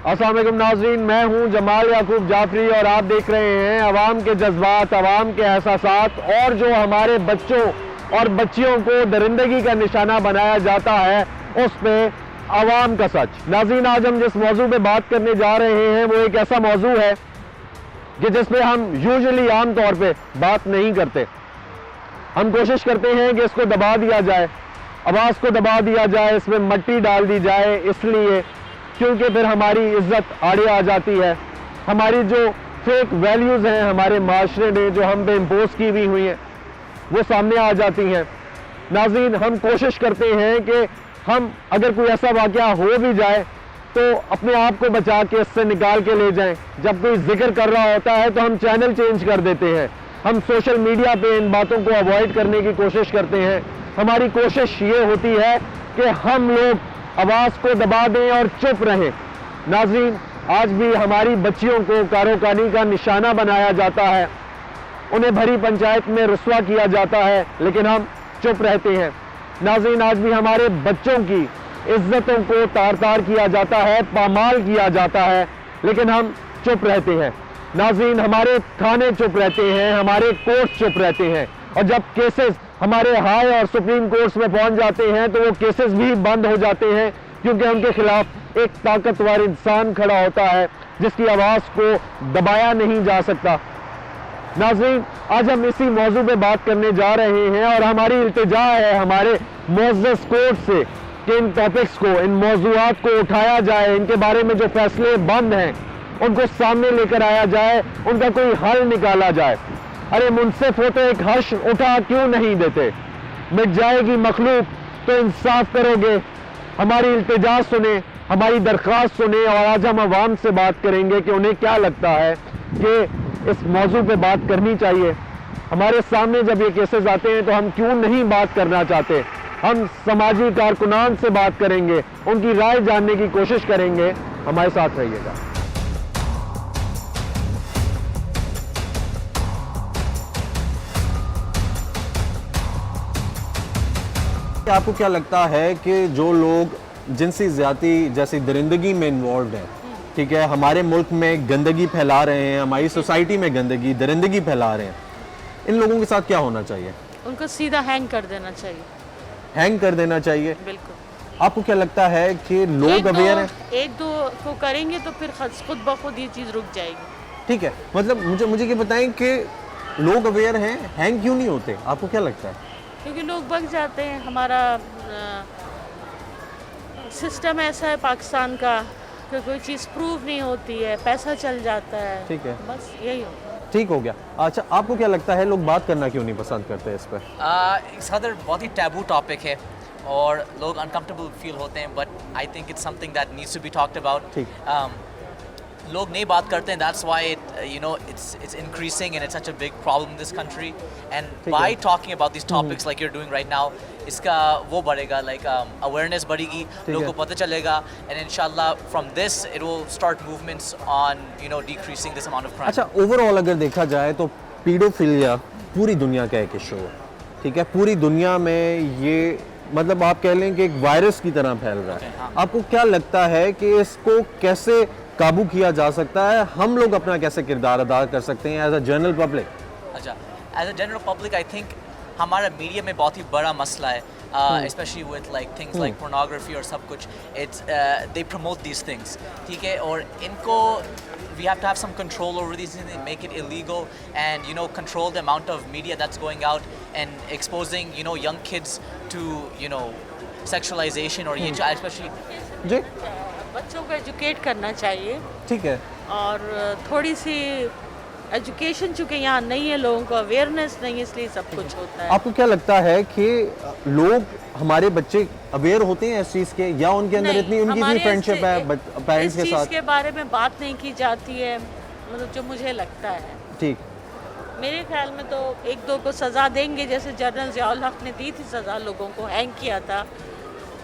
السلام علیکم ناظرین، میں ہوں جمال یعقوب جعفری اور آپ دیکھ رہے ہیں عوام کے جذبات، عوام کے احساسات اور جو ہمارے بچوں اور بچیوں کو درندگی کا نشانہ بنایا جاتا ہے اس پہ عوام کا سچ۔ ناظرین، آج ہم جس موضوع پہ بات کرنے جا رہے ہیں وہ ایک ایسا موضوع ہے کہ جس پہ ہم یوزلی عام طور پہ بات نہیں کرتے۔ ہم کوشش کرتے ہیں کہ اس کو دبا دیا جائے، آواز کو دبا دیا جائے، اس میں مٹی ڈال دی جائے، اس لیے کیونکہ پھر ہماری عزت آڑے آ جاتی ہے، ہماری جو فیک ویلیوز ہیں ہمارے معاشرے میں جو ہم پہ امپوز کی بھی ہوئی ہیں وہ سامنے آ جاتی ہیں۔ ناظرین، ہم کوشش کرتے ہیں کہ ہم اگر کوئی ایسا واقعہ ہو بھی جائے تو اپنے آپ کو بچا کے اس سے نکال کے لے جائیں۔ جب کوئی ذکر کر رہا ہوتا ہے تو ہم چینل چینج کر دیتے ہیں، ہم سوشل میڈیا پہ ان باتوں کو اوائڈ کرنے کی کوشش کرتے ہیں۔ ہماری کوشش یہ ہوتی ہے کہ ہم لوگ آواز کو دبا دیں اور چپ رہیں۔ ناظرین، آج بھی ہماری بچیوں کو کاروکانی کا نشانہ بنایا جاتا ہے، انہیں بھری پنچایت میں رسوا کیا جاتا ہے، لیکن ہم چپ رہتے ہیں۔ ناظرین، آج بھی ہمارے بچوں کی عزتوں کو تار تار کیا جاتا ہے، پامال کیا جاتا ہے، لیکن ہم چپ رہتے ہیں۔ ناظرین، ہمارے تھانے چپ رہتے ہیں، ہمارے کورٹ چپ رہتے ہیں، اور جب کیسز ہمارے ہائی اور سپریم کورٹس میں پہنچ جاتے ہیں تو وہ کیسز بھی بند ہو جاتے ہیں، کیونکہ ان کے خلاف ایک طاقتور انسان کھڑا ہوتا ہے جس کی آواز کو دبایا نہیں جا سکتا۔ ناظرین، آج ہم اسی موضوع پہ بات کرنے جا رہے ہیں اور ہماری التجا ہے ہمارے معزز کورٹ سے کہ ان ٹاپکس کو، ان موضوعات کو اٹھایا جائے، ان کے بارے میں جو فیصلے بند ہیں ان کو سامنے لے کر آیا جائے، ان کا کوئی حل نکالا جائے۔ ارے منصف ہو تو ایک حش اٹھا کیوں نہیں دیتے؟ مٹ جائے گی مخلوق تو انصاف کرو گے؟ ہماری التجا سنیں، ہماری درخواست سنیں، اور آج ہم عوام سے بات کریں گے کہ انہیں کیا لگتا ہے کہ اس موضوع پہ بات کرنی چاہیے۔ ہمارے سامنے جب یہ کیسز آتے ہیں تو ہم کیوں نہیں بات کرنا چاہتے؟ ہم سماجی کارکنان سے بات کریں گے، ان کی رائے جاننے کی کوشش کریں گے۔ ہمارے ساتھ رہیے گا۔ آپ کو کیا لگتا ہے کہ جو لوگ جنسی زیادتی جیسی درندگی میں انوالوڈ ہیں، ٹھیک ہے، ہمارے ملک میں گندگی پھیلا رہے ہیں، ہماری سوسائٹی میں گندگی درندگی پھیلا رہے ہیں، ان لوگوں کے ساتھ کیا ہونا چاہیے؟ ان کو سیدھا ہینگ کر دینا چاہیے۔ ہینگ کر دینا چاہیے؟ بالکل۔ آپ کو کیا لگتا ہے کہ لوگ اویئر ہیں؟ ایک دو کو کریں گے تو پھر خود بخود یہ چیز رک جائے گی۔ ٹھیک ہے، مطلب مجھے یہ بتائیں کہ لوگ اویئر ہیں، ہینگ کیوں نہیں ہوتے؟ آپ کو کیا لگتا ہے؟ کیونکہ لوگ بھگ جاتے ہیں۔ ہمارا سسٹم ایسا ہے پاکستان کا کہ کوئی چیز پروف نہیں ہوتی ہے، پیسہ چل جاتا ہے۔ ٹھیک ہے، بس یہی ہوتا ہے۔ ٹھیک ہو گیا۔ اچھا، آپ کو کیا لگتا ہے لوگ بات کرنا کیوں نہیں پسند کرتے اس پہ؟ صدر بہت ہی ٹیبو ٹاپک ہے اور لوگ انکمفرٹیبل فیل ہوتے ہیں، but I think it's something that needs to be talked about. لوگ نہیں بات کرتے ہیں، that's why it's increasing and it's such a big problem in this country, and by talking about these topics like you're doing right now, اس کا وہ بڑھے گا، like awareness بڑھے گی، لوگوں کو پتہ چلے گا، and inshallah from this it will start movements on decreasing this amount of crime۔ اچھا، اوور آل اگر دیکھا جائے تو پیڈوفیلیا پوری دنیا کا ایک ایشو ہے، ٹھیک ہے، پوری دنیا میں یہ مطلب آپ کہہ لیں کہ ایک وائرس کی طرح پھیل رہا ہے۔ آپ کو کیا لگتا ہے کہ اس کو کیسے قابو کیا جا سکتا ہے؟ ہم لوگ اپنا کیسے کردار ادا کر سکتے ہیں ایز اے جنرل پبلک؟ اچھا، as a general public I think ہمارا میڈیا میں بہت ہی بڑا مسئلہ ہے، especially with like things like pornography اور سب کچھ، دے پروموٹ دیز تھنگس، ٹھیک ہے، اور ان کو we have to have some control over these things and make it illegal, and control the amount of media that's going out and exposing young kids to sexualization, اور یہ especially جی بچوں کو educate کرنا چاہیے، ٹھیک ہے، اور تھوڑی سی ایجوکیشن چونکہ یہاں نہیں ہے، لوگوں کو اویئرنیس نہیں ہے، اس لیے سب کچھ ہوتا ہے۔ آپ کو کیا لگتا ہے کہ لوگ ہمارے بچے اویئر ہوتے ہیں اس چیز کے، یا ان کے اندر اتنی ان کی اتنی فرینڈشپ ہے پیرنٹس کے ساتھ؟ اس کے بارے میں بات نہیں کی جاتی ہے، مطلب جو مجھے لگتا ہے۔ ٹھیک، میرے خیال میں تو ایک دو کو سزا دیں گے، جیسے جنرل ضیاء الحق نے دی تھی سزا، لوگوں کو ہینگ کیا تھا۔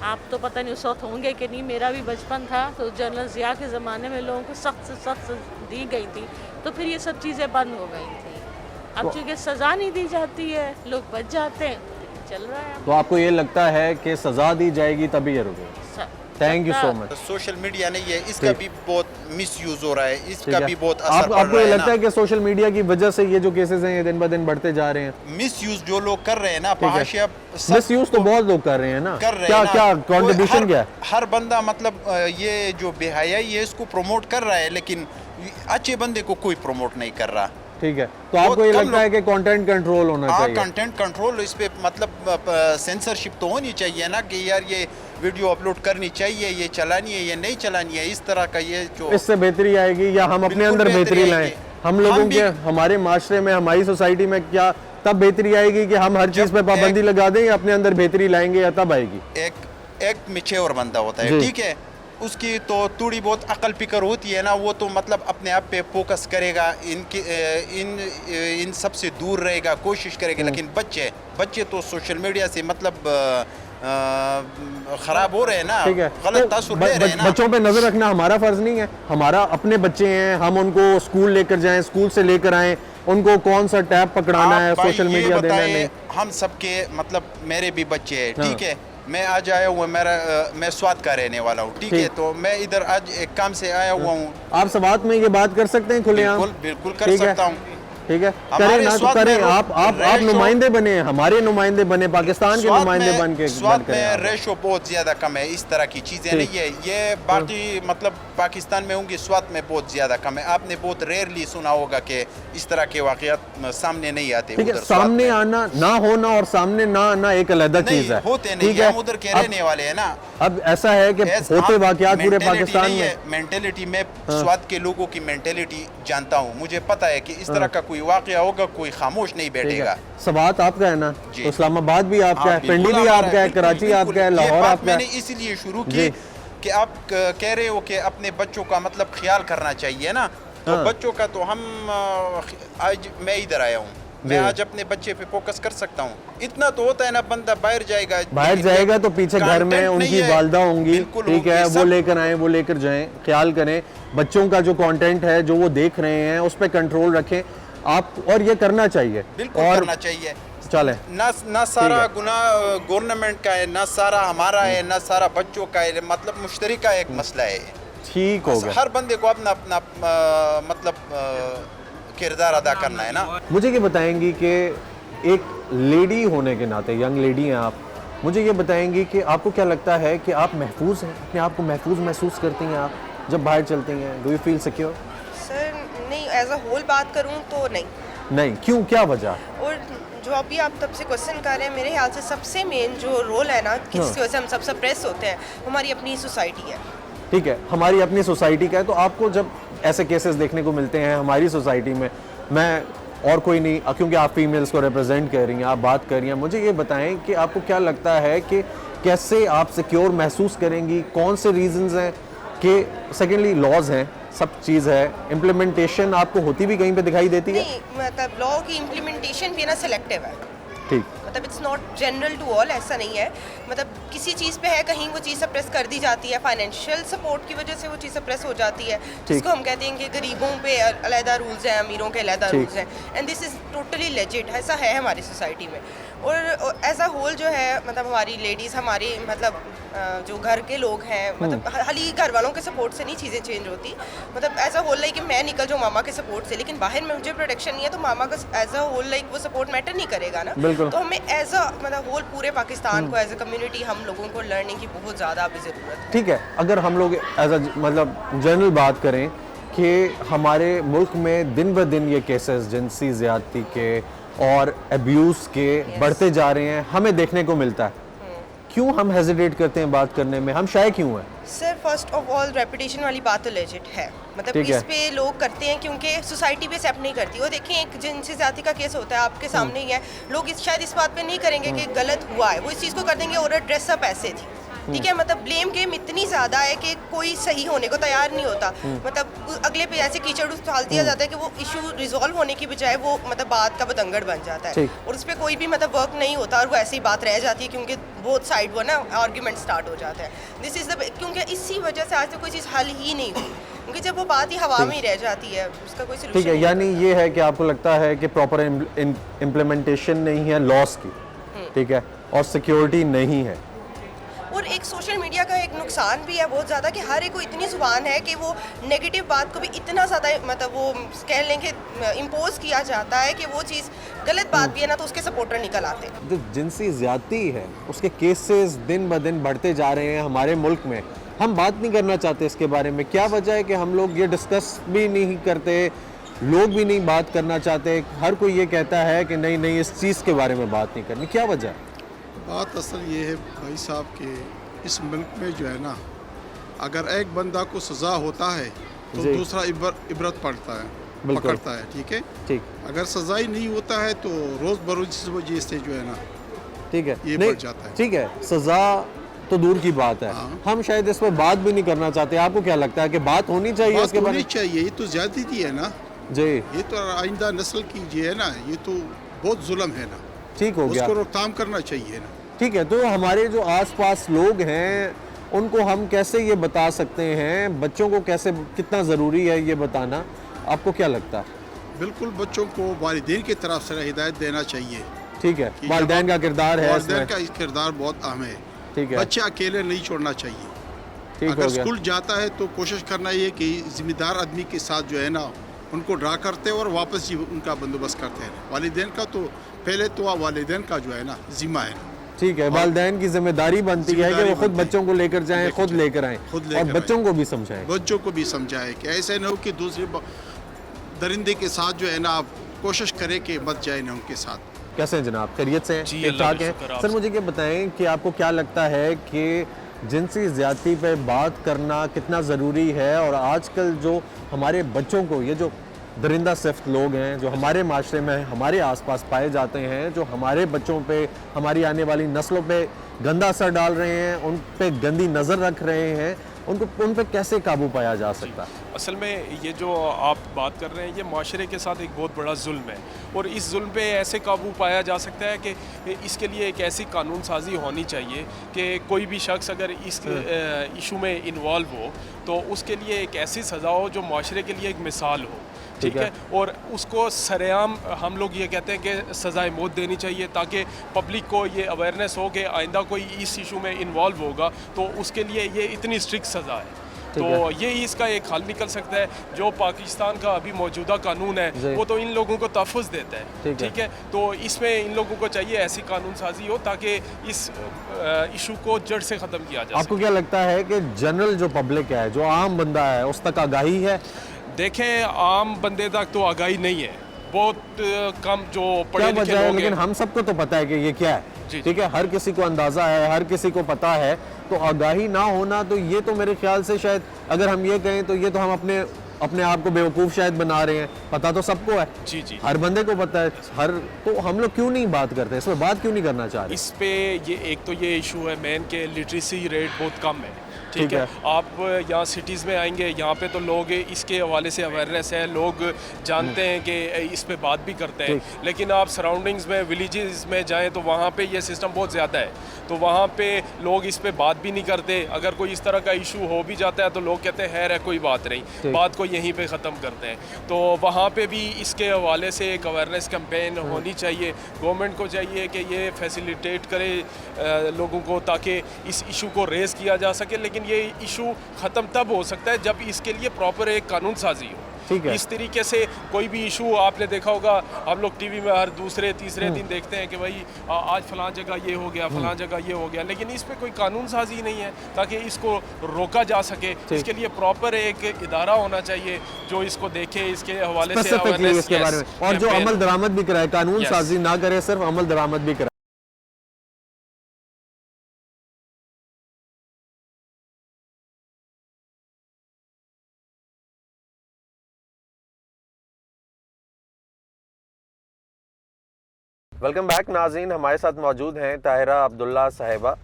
آپ تو پتہ نہیں اس وقت ہوں گے کہ نہیں، میرا بھی بچپن تھا تو جنرل ضیاء کے زمانے میں لوگوں کو سخت سے سخت دی گئی تھی، تو پھر یہ سب چیزیں بند ہو گئی تھیں۔ اب چونکہ سزا نہیں دی جاتی ہے، لوگ بچ جاتے ہیں، چل رہا ہے۔ تو آپ کو یہ لگتا ہے کہ سزا دی جائے گی تبھی یہ رکے گا؟ Thank you so much. Social media नहीं है, इसका भी बहुत मिस यूज हो रहा है, ठीक इसका है। भी बहुत असर पड़ आपको रहा ये है लगता ना। है कि सोशल मीडिया की वजह से ये जो केसेस हैं ये दिन ब दिन बढ़ते जा रहे हैं? मिस यूज जो लोग कर रहे हैं ना, ठीक है। फहाशिया मिस यूज तो बहुत लोग कर रहे हैं ना, कर रहे क्या हैं ना। क्या कोई कंट्रीब्यूशन क्या है? हर बंदा मतलब ये जो बेहयाई है इसको प्रमोट कर रहा है, लेकिन अच्छे बंदे को कोई प्रमोट नहीं कर रहा। ठीक है, तो आपको ये कम लगता है कि कंटेंट कंट्रोल होना हाँ, चाहिए? कंटेंट कंट्रोल, इस पे मतलब सेंसरशिप तो होनी चाहिए ना, कि यार ये वीडियो अपलोड करनी चाहिए, ये चलानी है, ये नहीं चलानी है, इस तरह का ये जो इससे बेहतरी आएगी या हम अपने बिल्कुल अंदर बेहतरी बेहतरी लाएं? आएगी। हम लोगों हम भी- के हमारे माशरे में, हमारी सोसाइटी में क्या तब बेहतरी आएगी कि हम हर चीज़ पे पाबंदी लगा दें, या अपने अंदर बेहतरी लाएंगे, या तब आएगी? एक मिचेवर बंदा होता जी। है, ठीक है, उसकी तो थोड़ी बहुत अकल फिक्र होती है ना, वो तो मतलब अपने आप पे फोकस करेगा, इन सब से दूर रहेगा, कोशिश करेगा। लेकिन बच्चे तो सोशल मीडिया से मतलब खराब हो रहे हैं ना, ठीक है, गलत तो तासुर ले रहे हैं ना। बच्चों पे नजर रखना हमारा फर्ज नहीं है? हमारा अपने बच्चे हैं, हम उनको स्कूल लेकर जाएं, स्कूल से लेकर आएं, उनको कौन सा टैब पकड़ाना है, आप भाई सोशल ये मीडिया देना बताएं, नहीं। हम सबके मतलब मेरे भी बच्चे हैं, हाँ। ठीक है, मैं आज आया हुआ, मैं स्वात का रहने वाला हूँ, ठीक है, तो मैं इधर आज एक काम से आया हुआ हूँ। आप समात में ये बात कर सकते हैं खुलेआम? बिल्कुल कर ठीक है। सकता हूँ। ठीक है, हमारे करें ना तो स्वाद करें। में आप नुमाइंदे बने, हमारे नुमाइंदे बने, पाकिस्तान के नुमाइंदे बन के स्वाद बात करें में आप। रेशो बहुत ज्यादा कम है, इस तरह की चीजें ठीक। नहीं है ये बाकी मतलब पाकिस्तान में होंगी, स्वाद में बहुत ज्यादा कम है। आपने बहुत रेयरली सुना होगा कि इस तरह के वाकयात सामने नहीं आते। ठीक है, उधर स्वाद सामने में। आना ना होना और सामने ना आना एक अलग चीज है। होते नहीं ठीक है, है, हम उधर के अब- रहने वाले हैं ना। अब ऐसा है कि होते वाकयात पूरे पाकिस्तान में। मेंटेलिटी में स्वाद के लोगों की मेंटेलिटी जानता हूँ, मुझे पता है कि इस तरह का कोई वाकया होगा, कोई खामोश नहीं ठीक है, बैठेगा। सवात आपका है ना, जी। तो इस्लामाबाद भी आपका हाँ, है, बिल्कुल पिंडी भी हमारा आपका है, बिल्कुल, कराची बिल्कुल। आपका है, ये लाहौर बात आपका मैंने है। इसलिए शुरू जी। की कि आप कह रहे हो कि अपने बच्चों का मतलब ख्याल करना चाहिए ना, तो हाँ। बच्चों का तो हम आज मैं इधर आया हूँ, मैं जी। आज अपने बच्चे पे फोकस कर सकता हूँ। इतना तो होता है ना, बंदा बाहर जाएगा तो पीछे घर में content उनकी नहीं है। वालदा होंगी, बिल्कुल ठीक है, होंगी, वो सब- लेकर आए, वो लेकर जाएं, ख्याल करें बच्चों का जो कंटेंट है, जो वो देख रहे हैं, उस पर कंट्रोल रखें आप, और ये करना चाहिए। बिल्कुल और करना चाहिए। चले, ना सारा है। गुनाह गवर्नमेंट का है, ना सारा हमारा है, ना सारा बच्चों का है, मतलब मुश्तरका एक मसला है। ठीक हो गया। हर बंदे को अपना अपना मतलब किरदार अदा करना है ना। मुझे ये बताएंगी कि एक लेडी होने के नाते, यंग लेडी हैं आप, मुझे ये बताएंगी कि आपको क्या लगता है कि आप महफूज हैं, अपने आप को महफूज महसूस करती हैं आप जब बाहर चलती हैं? Do you feel secure? Sir नहीं, एज अ होल बात करूं तो नहीं। नहीं, क्यों, क्या वजह? और जो अभी आप तब से क्वेश्चन कर रहे हैं, मेरे ख्याल से सबसे मेन जो रोल है ना, किसकी वजह से हम सब सप्रेस होते हैं, हमारी अपनी सोसाइटी है। ठीक है, हमारी अपनी सोसाइटी का है। तो आपको जब ऐसे केसेस देखने को मिलते हैं हमारी सोसाइटी में, मैं और कोई नहीं, क्योंकि आप फीमेल्स को रिप्रेजेंट कर रही हैं, आप बात कर रही हैं, मुझे ये बताएं कि आपको क्या लगता है कि कैसे आप सिक्योर महसूस करेंगी, कौन से रीजंस हैं कि सेकेंडली लॉज हैं, सब चीज़ है, इम्प्लीमेंटेशन आपको होती भी कहीं पे दिखाई देती है? नहीं, मतलब लॉ की इम्प्लीमेंटेशन भी ना सिलेक्टिव है, ठीक, मतलब it's not general to all, ऐसा नहीं है। मतलब किसी चीज़ पे है, कहीं वो चीज़ सप्रेस कर दी जाती है, फाइनेंशियल सपोर्ट की वजह से वो चीज़ सप्रेस हो जाती है, जिसको हम कहते हैं कि गरीबों पे अलहदा रूल्स हैं, अमीरों के अलहदा ठीक। रूल्स हैं, and this is totally legit, ऐसा है हमारी सोसाइटी में। और एज अ होल जो है, मतलब हमारी लेडीज़, हमारी मतलब जो घर के लोग हैं, मतलब खाली घर वालों के सपोर्ट से नहीं चीज़ें चेंज होती, मतलब एज अ होल लाइक मैं निकल जाऊँ मामा के सपोर्ट से, लेकिन बाहर में मुझे प्रोटेक्शन नहीं है, तो मामा का एज अ होल लाइक वो सपोर्ट मैटर नहीं करेगा ना। बिल्कुल। तो हमें एज अ मतलब होल पूरे पाकिस्तान को एज अ कम्युनिटी हम लोगों को लर्निंग की बहुत ज़्यादा अभी ज़रूरत है। ठीक है, अगर हम लोग एज अ मतलब जनरल बात करें कि हमारे मुल्क में दिन ब दिन ये केसेस जिनसी ज़्यादती के और अब्यूज़ के बढ़ते जा रहे हैं, हमें देखने को मिलता है। क्यों हम हेजिटेट करते हैं बात करने में, हम शाय क्यों हैं? Sir first of all reputation वाली बात तो लेजिट है, मतलब ठीक है। इस पे लोग करते हैं क्योंकि सोसाइटी भी एक्सेप्ट नहीं करती। वो देखें, एक जिनसे ज्यादती का केस होता है आपके सामने ही है, लोग शायद इस बात पे नहीं करेंगे कि गलत हुआ है, वो इस चीज़ को कर देंगे और ड्रेसअप ऐसे थी, ठीक है, मतलब ब्लेम गेम इतनी ज़्यादा है कि कोई सही होने को तैयार नहीं होता, मतलब अगले पे ऐसे कीचड़ उछाल दिया जाता है कि वो इशू रिजॉल्व होने की बजाय वो मतलब बात का बतंगड़ बन जाता है, ठीक। और उस पर कोई भी मतलब वर्क नहीं होता, और वो ऐसी बात रह जाती है क्योंकि बोथ साइड वो ना आर्ग्यूमेंट स्टार्ट हो जाता है। दिस इज़ द, क्योंकि इसी वजह से आज तक कोई चीज़ हल ही नहीं हुई, क्योंकि जब वो बात ही हवा में ही रह जाती है, उसका कोई ठीक सलूशन है, नहीं यानी ये है कि आपको लगता है कि प्रॉपर इम्प्लीमेंटेशन नहीं है लॉस की, ठीक है, और सिक्योरिटी नहीं है। और اور ایک سوشل میڈیا کا ایک نقصان بھی ہے بہت زیادہ کہ ہر ایک کو اتنی زبان ہے کہ وہ نیگیٹو بات کو بھی اتنا زیادہ مطلب وہ کہہ لیں کہ امپوز کیا جاتا ہے کہ وہ چیز غلط بات بھی ہے نا تو اس کے سپورٹر نکل آتے ہیں. جو جنسی زیادتی ہے اس کے کیسز دن بہ دن بڑھتے جا رہے ہیں ہمارے ملک میں, ہم بات نہیں کرنا چاہتے اس کے بارے میں. کیا وجہ ہے کہ ہم لوگ یہ ڈسکس بھی نہیں کرتے, لوگ بھی نہیں بات کرنا چاہتے, ہر کوئی یہ کہتا ہے کہ نہیں اس چیز کے بارے میں بات نہیں کرنی, کیا وجہ ہے؟ بات اصل یہ ہے بھائی صاحب کہ اس ملک میں جو ہے نا اگر ایک بندہ کو سزا ہوتا ہے تو دوسرا عبرت پڑتا ہے, پکڑتا ہے, ٹھیک ہے. اگر سزا ہی نہیں ہوتا ہے تو روز بروز وجہ سے جو ہے نا ٹھیک ہے یہ بڑھ جاتا ہے. ٹھیک ہے, سزا تو دور کی بات ہے, ہم شاید اس پہ بات بھی نہیں کرنا چاہتے. آپ کو کیا لگتا ہے کہ بات ہونی چاہیے اس کے بارے میں؟ ہونی چاہیے, یہ تو زیادتی ہے نا جی, یہ تو آئندہ نسل کی جو ہے نا یہ تو بہت ظلم ہے نا, ٹھیک ہو گیا, اس کو روک تھام کرنا چاہیے نا. ٹھیک ہے. تو ہمارے جو آس پاس لوگ ہیں ان کو ہم کیسے یہ بتا سکتے ہیں, بچوں کو کیسے, کتنا ضروری ہے یہ بتانا, آپ کو کیا لگتا ہے؟ بالکل بچوں کو والدین کی طرف سے ہدایت دینا چاہیے. ٹھیک ہے, والدین کا کردار ہے, والدین کا کردار بہت اہم ہے. ٹھیک ہے, بچے اکیلے نہیں چھوڑنا چاہیے. اگر اسکول جاتا ہے تو کوشش کرنا یہ کہ ذمہ دار آدمی کے ساتھ جو ہے نا ان کو ڈرا کرتے اور واپس ہی ان کا بندوبست کرتے ہیں. والدین کا تو پہلے تو والدین کا جو ہے نا ذمہ ہے. ٹھیک ہے, والدین کی ذمہ داری بنتی ہے کہ وہ خود بچوں کو لے کر جائیں, خود لے کر آئیں, اور بچوں کو بھی سمجھائیں. بچوں کو بھی سمجھائیں کہ ایسے نہ ہو کہ دوسرے درندے کے ساتھ جو ہے نا آپ کوشش کریں کہ مت جائیں نا ان کے ساتھ. کیسے ہیں جناب, خیریت سے ہیں, ٹھیک ٹھاک ہیں؟ سر مجھے یہ بتائیں کہ آپ کو کیا لگتا ہے کہ جنسی زیادتی پہ بات کرنا کتنا ضروری ہے, اور آج کل جو ہمارے بچوں کو, یہ جو درندہ صفت لوگ ہیں جو ہمارے معاشرے میں ہمارے آس پاس پائے جاتے ہیں, جو ہمارے بچوں پہ, ہماری آنے والی نسلوں پہ گندا اثر ڈال رہے ہیں, ان پہ گندی نظر رکھ رہے ہیں, ان پہ کیسے قابو پایا جا سکتا ہے؟ اصل میں یہ جو آپ بات کر رہے ہیں یہ معاشرے کے ساتھ ایک بہت بڑا ظلم ہے, اور اس ظلم پہ ایسے قابو پایا جا سکتا ہے کہ اس کے لیے ایک ایسی قانون سازی ہونی چاہیے کہ کوئی بھی شخص اگر اس ایشو میں انوالو ہو تو اس کے لیے ایک ایسی سزا ہو جو معاشرے کے لیے ایک مثال ہو. ٹھیک ہے, اور اس کو سرعام ہم لوگ یہ کہتے ہیں کہ سزائے موت دینی چاہیے تاکہ پبلک کو یہ اویئرنیس ہو کہ آئندہ کوئی اس ایشو میں انوالو ہوگا تو اس کے لیے یہ اتنی اسٹرکٹ سزا ہے. تو یہی اس کا ایک حل نکل سکتا ہے. جو پاکستان کا ابھی موجودہ قانون ہے وہ تو ان لوگوں کو تحفظ دیتا ہے. ٹھیک ہے, تو اس میں ان لوگوں کو چاہیے ایسی قانون سازی ہو تاکہ اس ایشو کو جڑ سے ختم کیا جائے. آپ کو کیا لگتا ہے کہ جنرل جو پبلک ہے, جو عام بندہ ہے, اس تک آگاہی ہے؟ دیکھیں, عام بندے تک تو آگاہی نہیں ہے, بہت کم جو پڑھے لکھے لوگ ہیں. لیکن ہم سب کو تو پتہ ہے کہ یہ کیا ہے. ٹھیک ہے, ہر کسی کو اندازہ ہے, ہر کسی کو پتہ ہے. تو آگاہی نہ ہونا تو یہ تو میرے خیال سے شاید اگر ہم یہ کہیں تو یہ تو ہم اپنے آپ کو بیوقوف شاید بنا رہے ہیں. پتہ تو سب کو ہے, جی ہر بندے کو پتہ ہے. تو ہم لوگ کیوں نہیں بات کرتے, اس پہ بات کیوں نہیں کرنا چاہ رہے؟ اس پہ ایک تو یہ ایشو ہے مین کہ لٹریسی ریٹ بہت کم ہے. ٹھیک ہے, آپ یہاں سٹیز میں آئیں گے, یہاں پہ تو لوگ اس کے حوالے سے اویئرنیس ہے, لوگ جانتے ہیں کہ اس پہ بات بھی کرتے ہیں. لیکن آپ سراؤنڈنگز میں, ولیجز میں جائیں تو وہاں پہ یہ سسٹم بہت زیادہ ہے, تو وہاں پہ لوگ اس پہ بات بھی نہیں کرتے. اگر کوئی اس طرح کا ایشو ہو بھی جاتا ہے تو لوگ کہتے ہیں خیر ہے کوئی بات نہیں, بات کو یہیں پہ ختم کرتے ہیں. تو وہاں پہ بھی اس کے حوالے سے ایک اویئرنیس کیمپین ہونی چاہیے. گورنمنٹ کو چاہیے کہ یہ فیسیلیٹیٹ کرے لوگوں کو تاکہ اس ایشو کو ریز کیا جا سکے. لیکن یہ ایشو ختم تب ہو سکتا ہے جب اس کے لیے پراپر ایک قانون سازی ہو. اس طریقے سے کوئی بھی ایشو آپ نے دیکھا ہوگا, ہم لوگ ٹی وی میں ہر دوسرے تیسرے دن دیکھتے ہیں کہ بھائی آج فلاں جگہ یہ ہو گیا, فلاں جگہ یہ ہو گیا, لیکن اس پہ کوئی قانون سازی نہیں ہے تاکہ اس کو روکا جا سکے. اس کے لیے پراپر ایک ادارہ ہونا چاہیے جو اس کو دیکھے, اس کے حوالے سے اس کے بارے میں, اور جو عمل درآمد بھی کرائے, قانون سازی نہ کرے, صرف عمل درآمد بھی کرائے. ویلکم بیک ناظرین, ہمارے ساتھ موجود ہیں طاہرہ عبداللہ صاحبہ,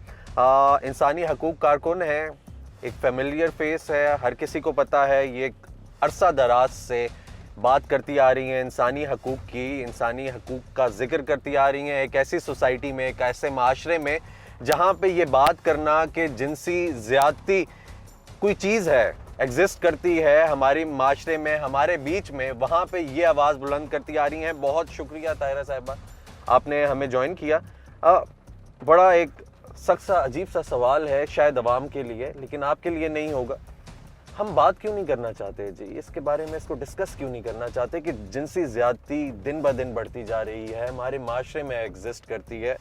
انسانی حقوق کارکن ہیں, ایک فیملیئر فیس ہے, ہر کسی کو پتہ ہے. یہ ایک عرصہ دراز سے بات کرتی آ رہی ہیں انسانی حقوق کی, انسانی حقوق کا ذکر کرتی آ رہی ہیں ایک ایسی سوسائٹی میں, ایک ایسے معاشرے میں جہاں پہ یہ بات کرنا کہ جنسی زیادتی کوئی چیز ہے, ایگزسٹ کرتی ہے ہماری معاشرے میں, ہمارے بیچ میں, وہاں پہ یہ آواز بلند کرتی آ رہی ہیں. بہت شکریہ طاہرہ صاحبہ, آپ نے ہمیں جوائن کیا. بڑا ایک सख्त सा अजीब सा सवाल है शायद अवाम के लिए, लेकिन आपके लिए नहीं होगा। हम बात क्यों नहीं करना चाहते जी इसके बारे में, इसको डिस्कस क्यों नहीं करना चाहते कि जिनसी ज़्यादती दिन ब दिन बढ़ती जा रही है, हमारे माशरे में एग्जिस्ट करती है,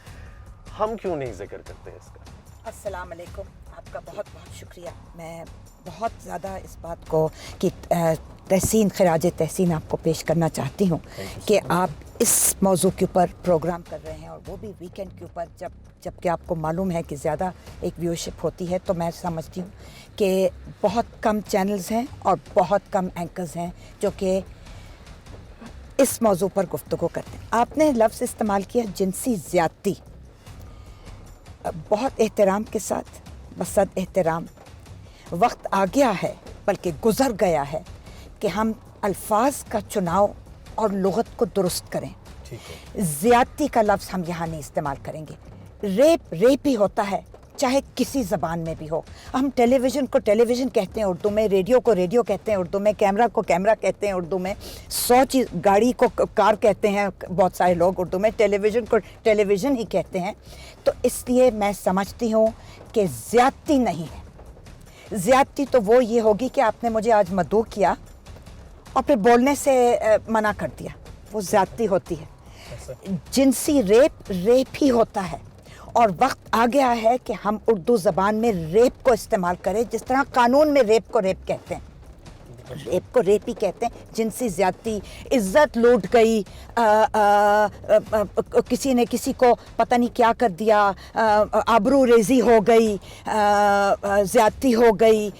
हम क्यों नहीं जिक्र करते इसका? अस्सलाम वालेकुम, आपका बहुत बहुत शुक्रिया। मैं बहुत ज़्यादा इस बात को कि तहसीन खराज तहसीन आपको पेश करना चाहती हूँ कि आप इस मौजू के ऊपर प्रोग्राम कर रहे हैं, और वो भी वीकेंड के ऊपर, जबकि आपको मालूम है कि ज़्यादा एक व्यूअरशिप होती है। तो मैं समझती हूँ कि बहुत कम चैनल्स हैं और बहुत कम एंकर्स हैं जो कि इस मौजू पर गुफ्तगू करते हैं। आपने लफ्ज़ इस्तेमाल किया जिनसी ज़्यादती, बहुत एहतराम के साथ, बसद एहतराम, वक्त आ गया है, बल्कि गुज़र गया है कि हम अल्फाज का चुनाव और लुगत को दुरुस्त करें। ज़्यादती का लफ्ज़ हम यहाँ नहीं इस्तेमाल करेंगे। रेप ही होता है, चाहे किसी ज़बान में भी हो। हम टेलीविज़न को टेलीविज़न कहते हैं उर्दू में, रेडियो को रेडियो कहते हैं उर्दू में, कैमरा को कैमरा कहते हैं उर्दू में, 100 चीज़, गाड़ी को कार कहते हैं बहुत सारे लोग उर्दू में, टेलीविज़न को टेलीविज़न ही कहते हैं। तो इसलिए मैं समझती हूँ कि ज़्यादती नहीं है। ज़्यादती तो वो ये होगी कि आपने मुझे आज मदऊ किया और फिर बोलने से मना कर दिया, वो ज़्यादती होती है। जिनसी रेप ही होता है, और वक्त आ गया है कि हम उर्दू ज़बान में रेप को इस्तेमाल करें, जिस तरह कानून में रेप को रेप कहते हैं, रेप को रेप ही कहते हैं। जिनसी ज़्यादती, इज़्ज़त लूट गई, किसी ने किसी को पता नहीं क्या कर दिया, आबरू रेज़ी हो गई, ज़्यादती हो गई,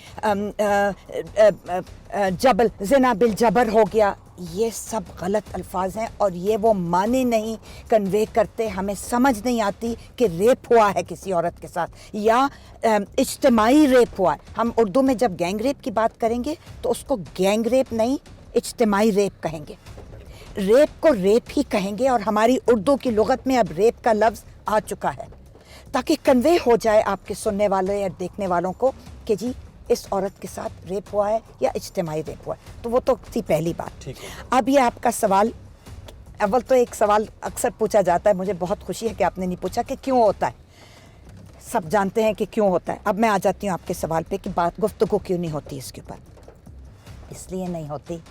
जबल ज़िना बिल जबर हो गया, ये सब गलत अल्फाज हैं और ये वो माने नहीं कन्वे करते। हमें समझ नहीं आती कि रेप हुआ है किसी औरत के साथ या इज्तिमाई रेप हुआ है। हम उर्दू में जब गैंग रेप की बात करेंगे तो उसको गैंग रेप नहीं, इज्तिमाई रेप कहेंगे। रेप को रेप ही कहेंगे, और हमारी उर्दू की लुगत में अब रेप का लफ्ज़ आ चुका है, ताकि कन्वे हो जाए आपके सुनने वाले या देखने वालों को कि जी इस औरत के साथ रेप हुआ है या इज्तिमाई रेप हुआ है। तो वो तो थी पहली बात। अब ये आपका सवाल, अव्वल तो एक सवाल अक्सर पूछा जाता है, मुझे बहुत खुशी है कि आपने नहीं पूछा कि क्यों होता है। सब जानते हैं कि क्यों होता है। अब मैं आ जाती हूँ आपके सवाल पे कि बात गुफ्तगू क्यों नहीं होती इसके ऊपर। इसलिए नहीं होती,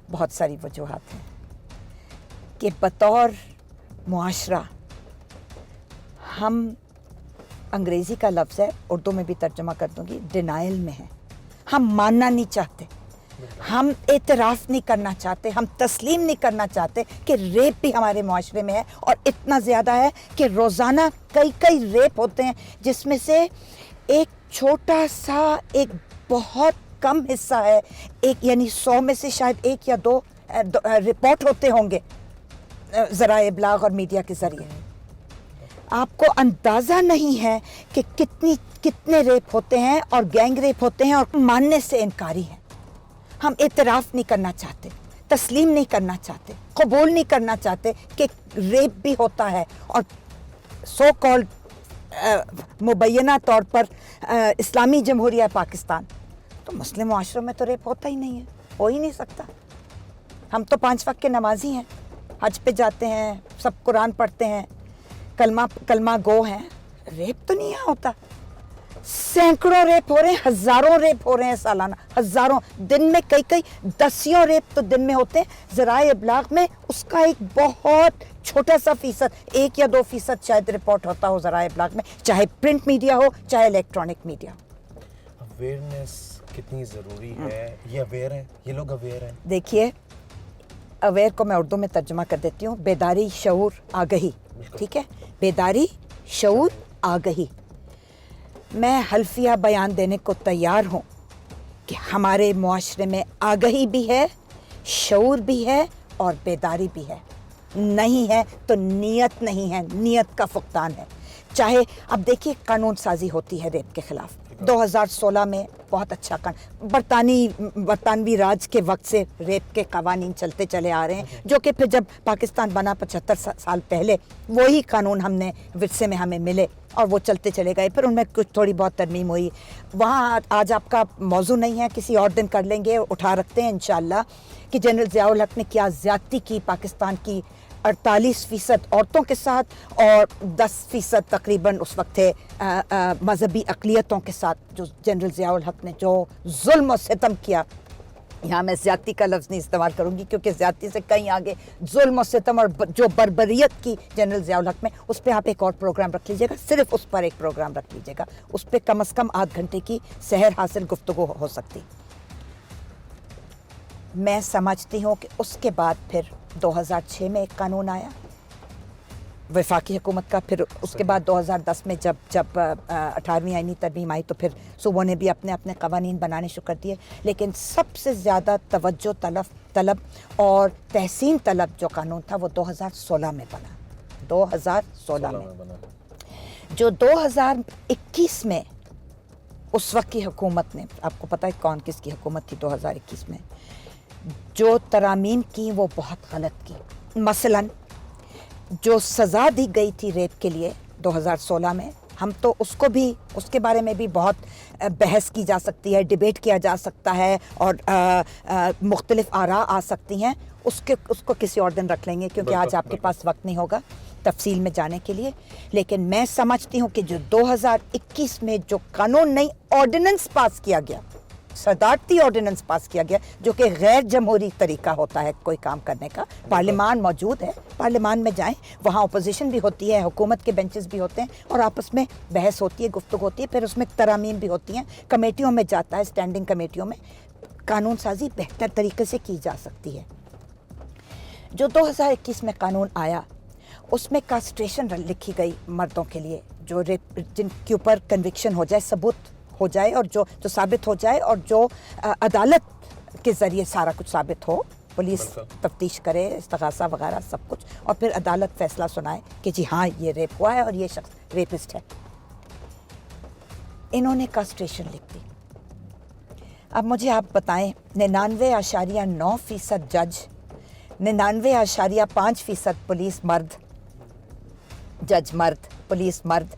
बहुत सारी वजूहात हैं कि बतौर मुआशरा हम, अंग्रेज़ी का लफ्ज़ है, उर्दू में भी तर्जुमा कर दूंगी, डिनाइल में है। हम मानना नहीं चाहते, हम एतराफ़ नहीं करना चाहते, हम तस्लीम नहीं करना चाहते कि रेप भी हमारे मुआशरे में है, और इतना ज़्यादा है कि रोज़ाना कई रेप होते हैं, जिसमें से एक छोटा सा, एक बहुत कम हिस्सा है, एक यानी 100 में से शायद 1 या 2 रिपोर्ट होते होंगे ज़राए इब्लाग और मीडिया के ज़रिए। आपको अंदाज़ा नहीं है कि कितने रेप होते हैं और गैंग रेप होते हैं, और मानने से इनकारी हैं। हम एतराफ़ नहीं करना चाहते, तस्लीम नहीं करना चाहते, कबूल नहीं करना चाहते कि रेप भी होता है। और सो कॉल्ड मुबैना तौर पर इस्लामी जमहूरिया पाकिस्तान, तो मुस्लिम मुआशरों में तो रेप होता ही नहीं है, हो ही नहीं सकता। हम तो 5 वक्त के नमाजी हैं, हज पे जाते हैं, सब कुरान पढ़ते हैं, कलमा गो हैं, रेप तो नहीं यहाँ होता। सैकड़ों रेप हो रहे हैं, हज़ारों रेप हो रहे हैं सालाना, हज़ारों, दिन में कई दसियों रेप तो दिन में होते हैं। ज़राए इब्लाग में उसका एक बहुत छोटा सा फ़ीसद, 1 या 2% शायद रिपोर्ट होता हो ज़राए इब्लाग में, चाहे प्रिंट मीडिया हो चाहे इलेक्ट्रॉनिक मीडिया हो। अवेयरनेस कितनी ज़रूरी है? ये अवेयर है, ये लोग अवेयर हैं? देखिए, अवेयर को मैं उर्दू में तर्जुमा कर देती हूँ, बेदारी, शऊर, आगही। ठीक है, बेदारी, शऊर, आगही। मैं हल्फिया बयान देने को तैयार हूँ कि हमारे मुआशरे में आगही भी है, शऊर भी है और बेदारी भी है। नहीं है तो नीयत नहीं है, नीयत का फुकदान है। चाहे अब देखिए, कानून साजी होती है रेप के ख़िलाफ़। 2016 में बहुत अच्छा बरतानवी राज के वक्त से रेप के कानून चलते चले आ रहे हैं, जो कि फिर जब पाकिस्तान बना 75 साल पहले, वही कानून हमने विरसे में हमें मिले और वो चलते चले गए। फिर उनमें कुछ थोड़ी बहुत तरमीम हुई। वहाँ आज आपका मौजू नहीं है, किसी और दिन कर लेंगे, उठा रखते हैं इंशाअल्लाह, कि जनरल ज़ियाउल हक ने क्या ज़्यादती की पाकिस्तान की 48% औरतों के साथ और 10% तकरीबन उस वक्त थे मजहबी अक़लियतों के साथ, जो जनरल ज़ियाउल हक़ ने जो जुल्म और सितम किया। यहाँ मैं ज़्यादती का लफ्ज़ नहीं इस्तेमाल करूँगी क्योंकि ज़्यादती से कहीं आगे जुल्म और सितम और जो बर्बरियत की जनरल ज़ियाउल हक़ में, उस पर आप एक और प्रोग्राम रख लीजिएगा, सिर्फ उस पर एक प्रोग्राम रख लीजिएगा, उस पर कम से कम आध घंटे की सहर हासिल गुफ्तगू हो सकती। मैं समझती हूँ कि उसके बाद फिर 2006 में एक कानून आया वफाकी हुकूमत का, फिर उसके बाद 2010 में जब 18वीं आईनी तरमीम आई तो फिर सूबों ने भी अपने अपने कवानीन बनाने शुरू कर दिए। लेकिन सबसे ज़्यादा तवज्जो तलब और तहसीन तलब जो कानून था वो 2016 में बना, 2016 में। जो 2021 में उस वक्त की हुकूमत ने, आपको पता है कौन किसकी हुकूमत थी 2021 में, जो तरामीम की वो बहुत गलत की। मसलन जो सज़ा दी गई थी रेप के लिए 2016 में, हम तो उसको भी, उसके बारे में भी बहुत बहस की जा सकती है, डिबेट किया जा सकता है और मुख्तलिफ आरा आ सकती हैं, उसको किसी और दिन रख लेंगे क्योंकि आज आपके पास वक्त नहीं होगा तफसील में जाने के लिए। लेकिन मैं समझती हूँ कि जो 2021 में जो कानून नई ऑर्डिनेंस पास किया गया, सदारती ऑर्डिनेंस पास किया गया, जो कि गैर जमहूरी तरीका होता है कोई काम करने का। पार्लियामान मौजूद है, पार्लियामान में जाएं, वहाँ अपोजिशन भी होती है, हुकूमत के बेंचेस भी होते हैं और आपस में बहस होती है, गुफ्तगू होती है, फिर उसमें तरामीम भी होती हैं, कमेटियों में जाता है, स्टैंडिंग कमेटियों में कानून साजी बेहतर तरीके से की जा सकती है। जो 2021 में कानून आया उसमें कास्ट्रेशन लिखी गई मर्दों के लिए, जो रेप जिनके ऊपर कन्विक्शन हो जाए, सबूत हो जाए और जो साबित हो जाए और जो अदालत के ज़रिए सारा कुछ साबित हो, पुलिस तफ्तीश करे, इस्तगासा वगैरह सब कुछ, और फिर अदालत फैसला सुनाए कि जी हाँ ये रेप हुआ है और ये शख्स रेपिस्ट है। इन्होंने कास्ट्रेशन लिख दी। अब मुझे आप बताएं, 99.9% जज, 99.5% पुलिस मर्द, जज मर्द, पुलिस मर्द,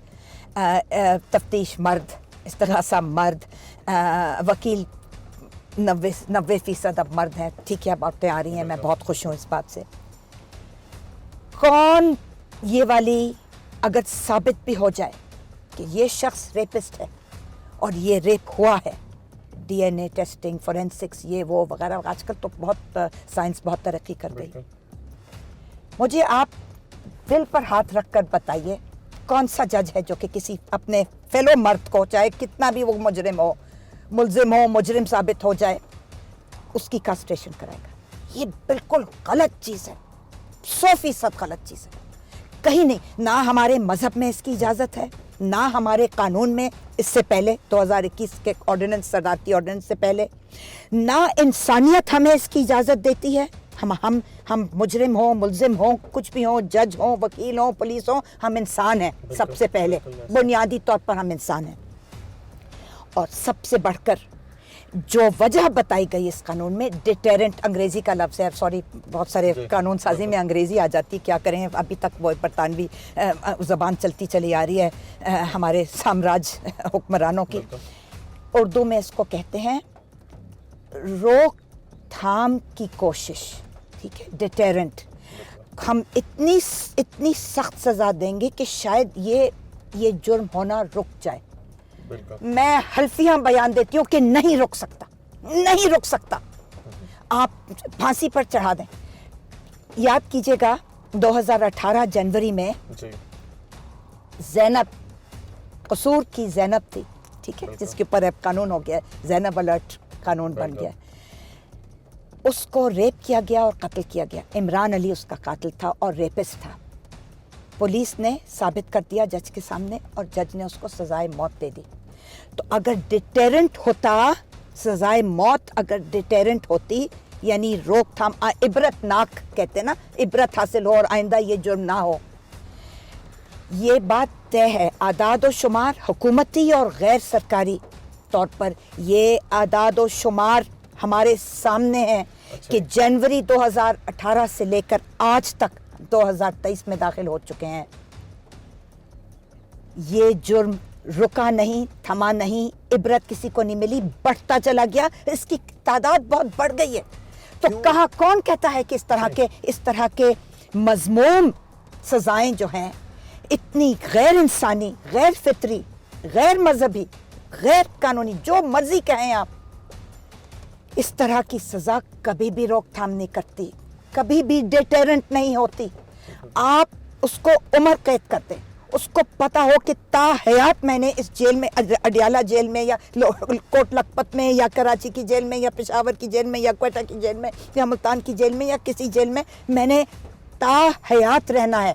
तफ्तीश मर्द, इस्तगासा मर्द, वकील 90% अब मर्द हैं। ठीक है, बातें आ रही हैं, मैं बहुत खुश हूँ इस बात से। कौन ये वाली, अगर साबित भी हो जाए कि ये शख्स रेपिस्ट है और ये रेप हुआ है, DNA टेस्टिंग, फोरेंसिक्स, ये वो वगैरह, आजकल तो बहुत साइंस बहुत तरक्की कर गई। मुझे आप दिल पर हाथ रखकर बताइए कौन सा जज है जो कि किसी अपने फेलो मर्द को, चाहे कितना भी वो मुजरिम हो, मुल्जिम हो, मुजरिम साबित हो जाए, उसकी कास्ट्रेशन कराएगा। ये बिल्कुल गलत चीज़ है, 100% गलत चीज़ है। कहीं नहीं, ना हमारे मज़हब में इसकी इजाज़त है, ना हमारे कानून में इससे पहले 2021 के ऑर्डिनेंस, सदारती ऑर्डिनेंस से पहले, ना इंसानियत हमें इसकी इजाज़त देती है। हम मुजरिम हो, मुल्जिम हो, कुछ भी हो, जज हो, वकील हो, पुलिस हो, हम इंसान हैं सबसे पहले, बुनियादी तौर पर हम इंसान हैं। और सबसे बढ़कर जो वजह बताई गई इस कानून में, डिटेरेंट, अंग्रेज़ी का लफ्ज़ है, सॉरी, बहुत सारे कानून साजी में अंग्रेज़ी आ जाती, क्या करें, अभी तक वो बरतानवी ज़बान चलती चली आ रही है हमारे साम्राज्य हुक्मरानों की। उर्दू में इसको कहते हैं रोकथाम की कोशिश, ठीक है, डिटेरेंट। हम इतनी सख्त सज़ा देंगे कि शायद ये जुर्म होना रुक जाए। मैं हल्फियाँ बयान देती हूँ कि नहीं रुक सकता, नहीं रुक सकता। आप फांसी पर चढ़ा दें। याद कीजिएगा 2018 जनवरी में ज़ैनब, कसूर की ज़ैनब थी, ठीक है, जिसके ऊपर अब कानून हो गया, ज़ैनब अलर्ट कानून बन गया। उसको रेप किया गया और कत्ल किया गया। इमरान अली उसका कातिल था और रेपिस्ट था। पुलिस ने साबित कर दिया जज के सामने और जज ने उसको सजाए मौत दे दी। तो अगर डिटेरेंट होता, सजाए मौत अगर डिटेरेंट होती, यानी रोकथाम, इबरतनाक कहते हैं ना, इबरत हासिल हो और आइंदा ये जुर्म ना हो, ये बात तय है। आदाद व शुमार हुकूमती और गैर सरकारी तौर पर ये आदाद व शुमार हमारे सामने हैं कि जनवरी 2018 से लेकर आज तक 2023 में दाखिल हो चुके हैं। ये जुर्म रुका नहीं, थमा नहीं, इबरत किसी को नहीं मिली, बढ़ता चला गया, इसकी तादाद बहुत बढ़ गई है। तो कहाँ, कौन कहता है कि इस तरह के مذموم سزائیں جو ہیں، اتنی غیر انسانی، غیر فطری، غیر مذہبی، غیر قانونی، جو مرضی کہیں آپ، اس طرح کی سزا کبھی بھی روک تھام نہیں کرتی، کبھی بھی ڈیٹرنٹ نہیں ہوتی. آپ اس کو عمر قید کرتے، اس کو پتہ ہو کہ تا حیات میں نے اس جیل میں، اڈیالہ جیل میں یا کوٹ لکھپت میں یا کراچی کی جیل میں یا پشاور کی جیل میں یا کوئٹہ کی جیل میں یا ملتان کی جیل میں یا کسی جیل میں نے تا حیات رہنا ہے.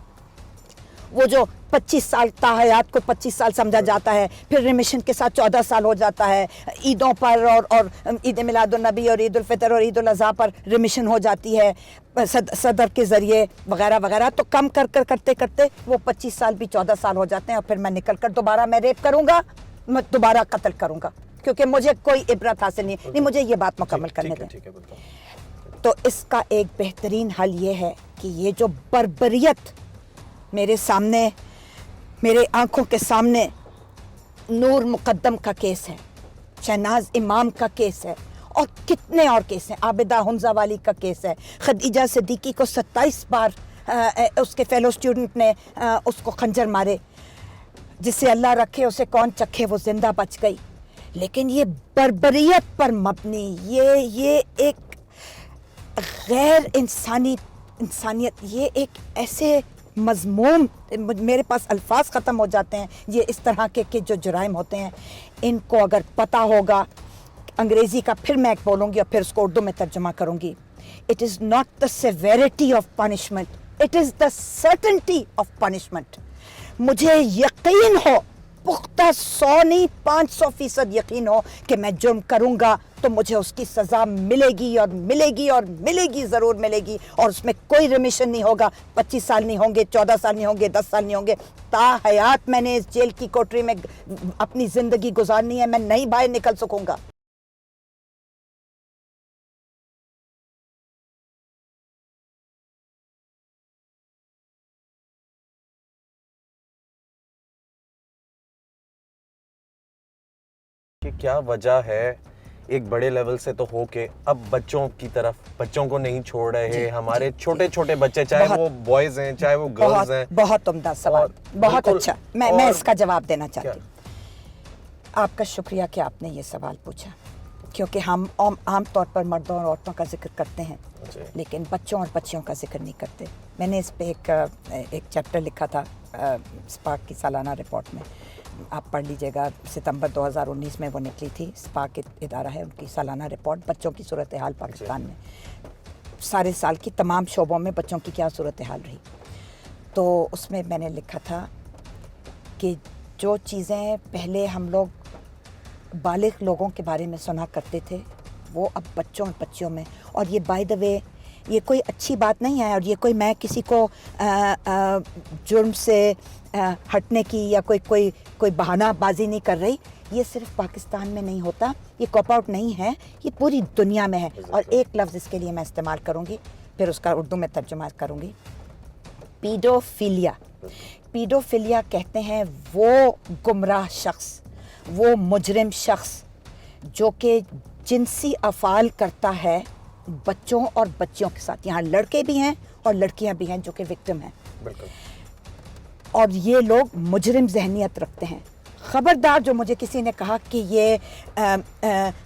وہ جو 25 سال تا حیات کو 25 سال سمجھا جاتا ہے، پھر ریمیشن کے ساتھ 14 سال ہو جاتا ہے، عیدوں پر اور عید میلاد النبی اور عید الفطر اور عید الاضحیٰ پر ریمیشن ہو جاتی ہے صدر کے ذریعے وغیرہ وغیرہ. تو کم کرتے کرتے وہ 25 سال بھی 14 سال ہو جاتے ہیں، اور پھر میں نکل کر دوبارہ میں ریپ کروں گا، میں دوبارہ قتل کروں گا، کیونکہ مجھے کوئی عبرت حاصل نہیں مجھے یہ بات مکمل کرنے دیں. تو اس کا ایک بہترین حل یہ ہے کہ یہ جو بربریت میرے سامنے، میرے آنکھوں کے سامنے نور مقدم کا کیس ہے، شہناز امام کا کیس ہے، اور کتنے اور کیس ہیں، عابدہ حمزہ والی کا کیس ہے، خدیجہ صدیقی کو 27 بار اس کے فیلو اسٹوڈنٹ نے اس کو خنجر مارے، جسے اللہ رکھے اسے کون چکھے، وہ زندہ بچ گئی. لیکن یہ بربریت پر مبنی، یہ ایک غیر انسانیت، یہ ایک ایسے مذموم، میرے پاس الفاظ ختم ہو جاتے ہیں، یہ اس طرح کے جو جرائم ہوتے ہیں، ان کو اگر پتہ ہوگا، انگریزی کا پھر میں بولوں گی اور پھر اس کو اردو میں ترجمہ کروں گی. It is not the severity of punishment, it is the certainty of punishment. مجھے یقین ہو، پختہ 100 نہیں 500% یقین ہو کہ میں جرم کروں گا تو مجھے اس کی سزا ملے گی اور ملے گی اور ملے گی، ضرور ملے گی، اور اس میں کوئی ریمیشن نہیں ہوگا. 25 سال نہیں ہوں گے، 14 سال نہیں ہوں گے، 10 سال نہیں ہوں گے. تا حیات میں نے اس جیل کی کوٹری میں اپنی زندگی گزارنی ہے، میں نہیں باہر نکل سکوں گا. کہ کیا وجہ ہے ایک بڑے لیول سے تو ہو کے اب بچوں کی طرف، بچوں کو نہیں چھوڑ رہے، ہمارے چھوٹے چھوٹے بچے، چاہے وہ بوائز ہیں چاہے وہ گرلز ہیں. بہت عمدہ سوال، بہت اچھا. میں اس کا جواب دینا چاہتی ہوں. آپ کا شکریہ کہ آپ نے یہ سوال پوچھا، کیونکہ ہم عام طور پر مردوں اور عورتوں کا ذکر کرتے ہیں لیکن بچوں اور بچیوں کا ذکر نہیں کرتے. میں نے اس پہ ایک چیپٹر لکھا تھا اسپارک کی سالانہ رپورٹ میں، آپ پڑھ لیجئے گا. ستمبر 2019 میں وہ نکلی تھی. اسپارک ادارہ ہے، ان کی سالانہ رپورٹ بچوں کی صورتحال پاکستان میں، سارے سال کی تمام شعبوں میں بچوں کی کیا صورتحال رہی. تو اس میں میں نے لکھا تھا کہ جو چیزیں پہلے ہم لوگ بالغ لوگوں کے بارے میں سنا کرتے تھے وہ اب بچوں اور بچیوں میں، اور یہ بائی دا وے یہ کوئی اچھی بات نہیں ہے، اور یہ کوئی میں کسی کو جرم سے ہٹنے کی یا کوئی بہانہ بازی نہیں کر رہی. یہ صرف پاکستان میں نہیں ہوتا، یہ کاپ آؤٹ نہیں ہے، یہ پوری دنیا میں ہے. اور ایک لفظ اس کے لیے میں استعمال کروں گی، پھر اس کا اردو میں ترجمہ کروں گی. پیڈوفیلیا. پیڈوفیلیا کہتے ہیں وہ گمراہ شخص، وہ مجرم شخص جو کہ جنسی افعال کرتا ہے بچوں اور بچیوں کے ساتھ. یہاں لڑکے بھی ہیں اور لڑکیاں بھی ہیں جو کہ وکٹم ہیں. بالکل. اور یہ لوگ مجرم ذہنیت رکھتے ہیں. خبردار جو مجھے کسی نے کہا کہ یہ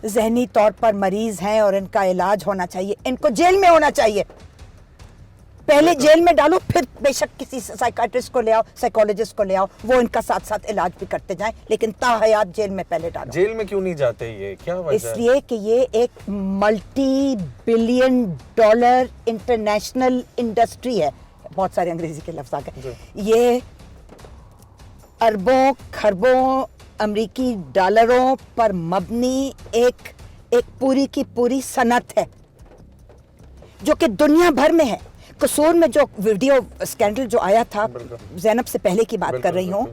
ذہنی طور پر مریض ہیں اور ان کا علاج ہونا چاہیے، ان کو جیل میں ہونا چاہیے. پہلے جیل میں ڈالو، پھر بے شک کسی سائیکاٹرسٹ کو لے آؤ، سائیکالوجسٹ کو لے آؤ، وہ ان کا ساتھ ساتھ علاج بھی کرتے جائیں، لیکن تا حیات جیل میں پہلے ڈالو. جیل میں کیوں نہیں جاتے؟ یہ کیا وجہ؟ اس لیے کہ یہ ایک multi billion dollar international industry ہے. بہت سارے انگریزی کے لفظ آ گئے. یہ اربوں کھربوں امریکی ڈالروں پر مبنی ایک پوری کی پوری صنعت ہے جو کہ دنیا بھر میں ہے. قصور میں جو ویڈیو اسکینڈل جو آیا تھا، زینب سے پہلے کی بات کر رہی ہوں،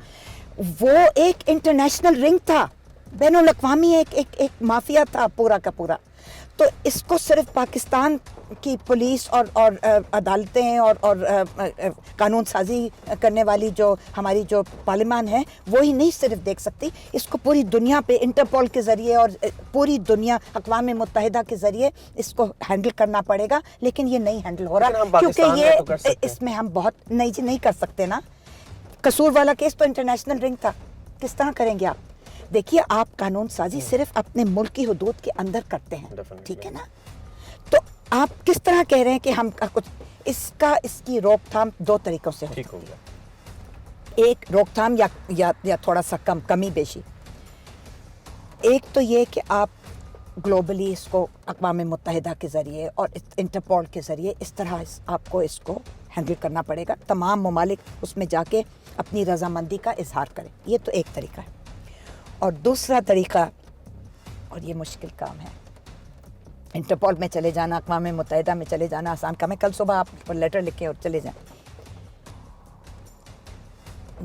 وہ ایک انٹرنیشنل رنگ تھا बैनुल अक़वामी एक माफिया था पूरा का पूरा। तो इसको सिर्फ पाकिस्तान की पुलिस और अदालतें और कानून साजी करने वाली जो हमारी जो पार्लियामान है वो ही नहीं सिर्फ देख सकती, इसको पूरी दुनिया पे इंटरपोल के ज़रिए और पूरी दुनिया अक़वाम मुत्तहिदा के ज़रिए इसको हैंडल करना पड़ेगा। लेकिन ये नहीं हैंडल हो रहा क्योंकि ये इसमें हम बहुत नहीं कर सकते ना। कसूर वाला केस तो इंटरनेशनल रिंग था, किस तरह करेंगे आप? देखिए, आप कानून साजी सिर्फ अपने मुल्क की हुदूद के अंदर करते हैं, ठीक है ना? तो आप किस तरह कह रहे हैं कि हम कुछ इसकी रोकथाम दो तरीकों से ठीक हो गया। एक रोकथाम या थोड़ा सा कमी बेशी। एक तो ये कि आप ग्लोबली इसको अक़वाम मुत्तहिदा के ज़रिए और इंटरपोल के ज़रिए इस तरह आपको इसको हैंडल करना पड़ेगा। तमाम ममालिक उसमें जाके अपनी रज़ामंदी का इजहार करें, ये तो एक तरीका है। और दूसरा तरीका, और ये मुश्किल काम है, इंटरपोल में चले जाना, अक़वाम मुत्तहिदा में चले जाना आसान काम है। कल सुबह आप लेटर लिखें और चले जाएं।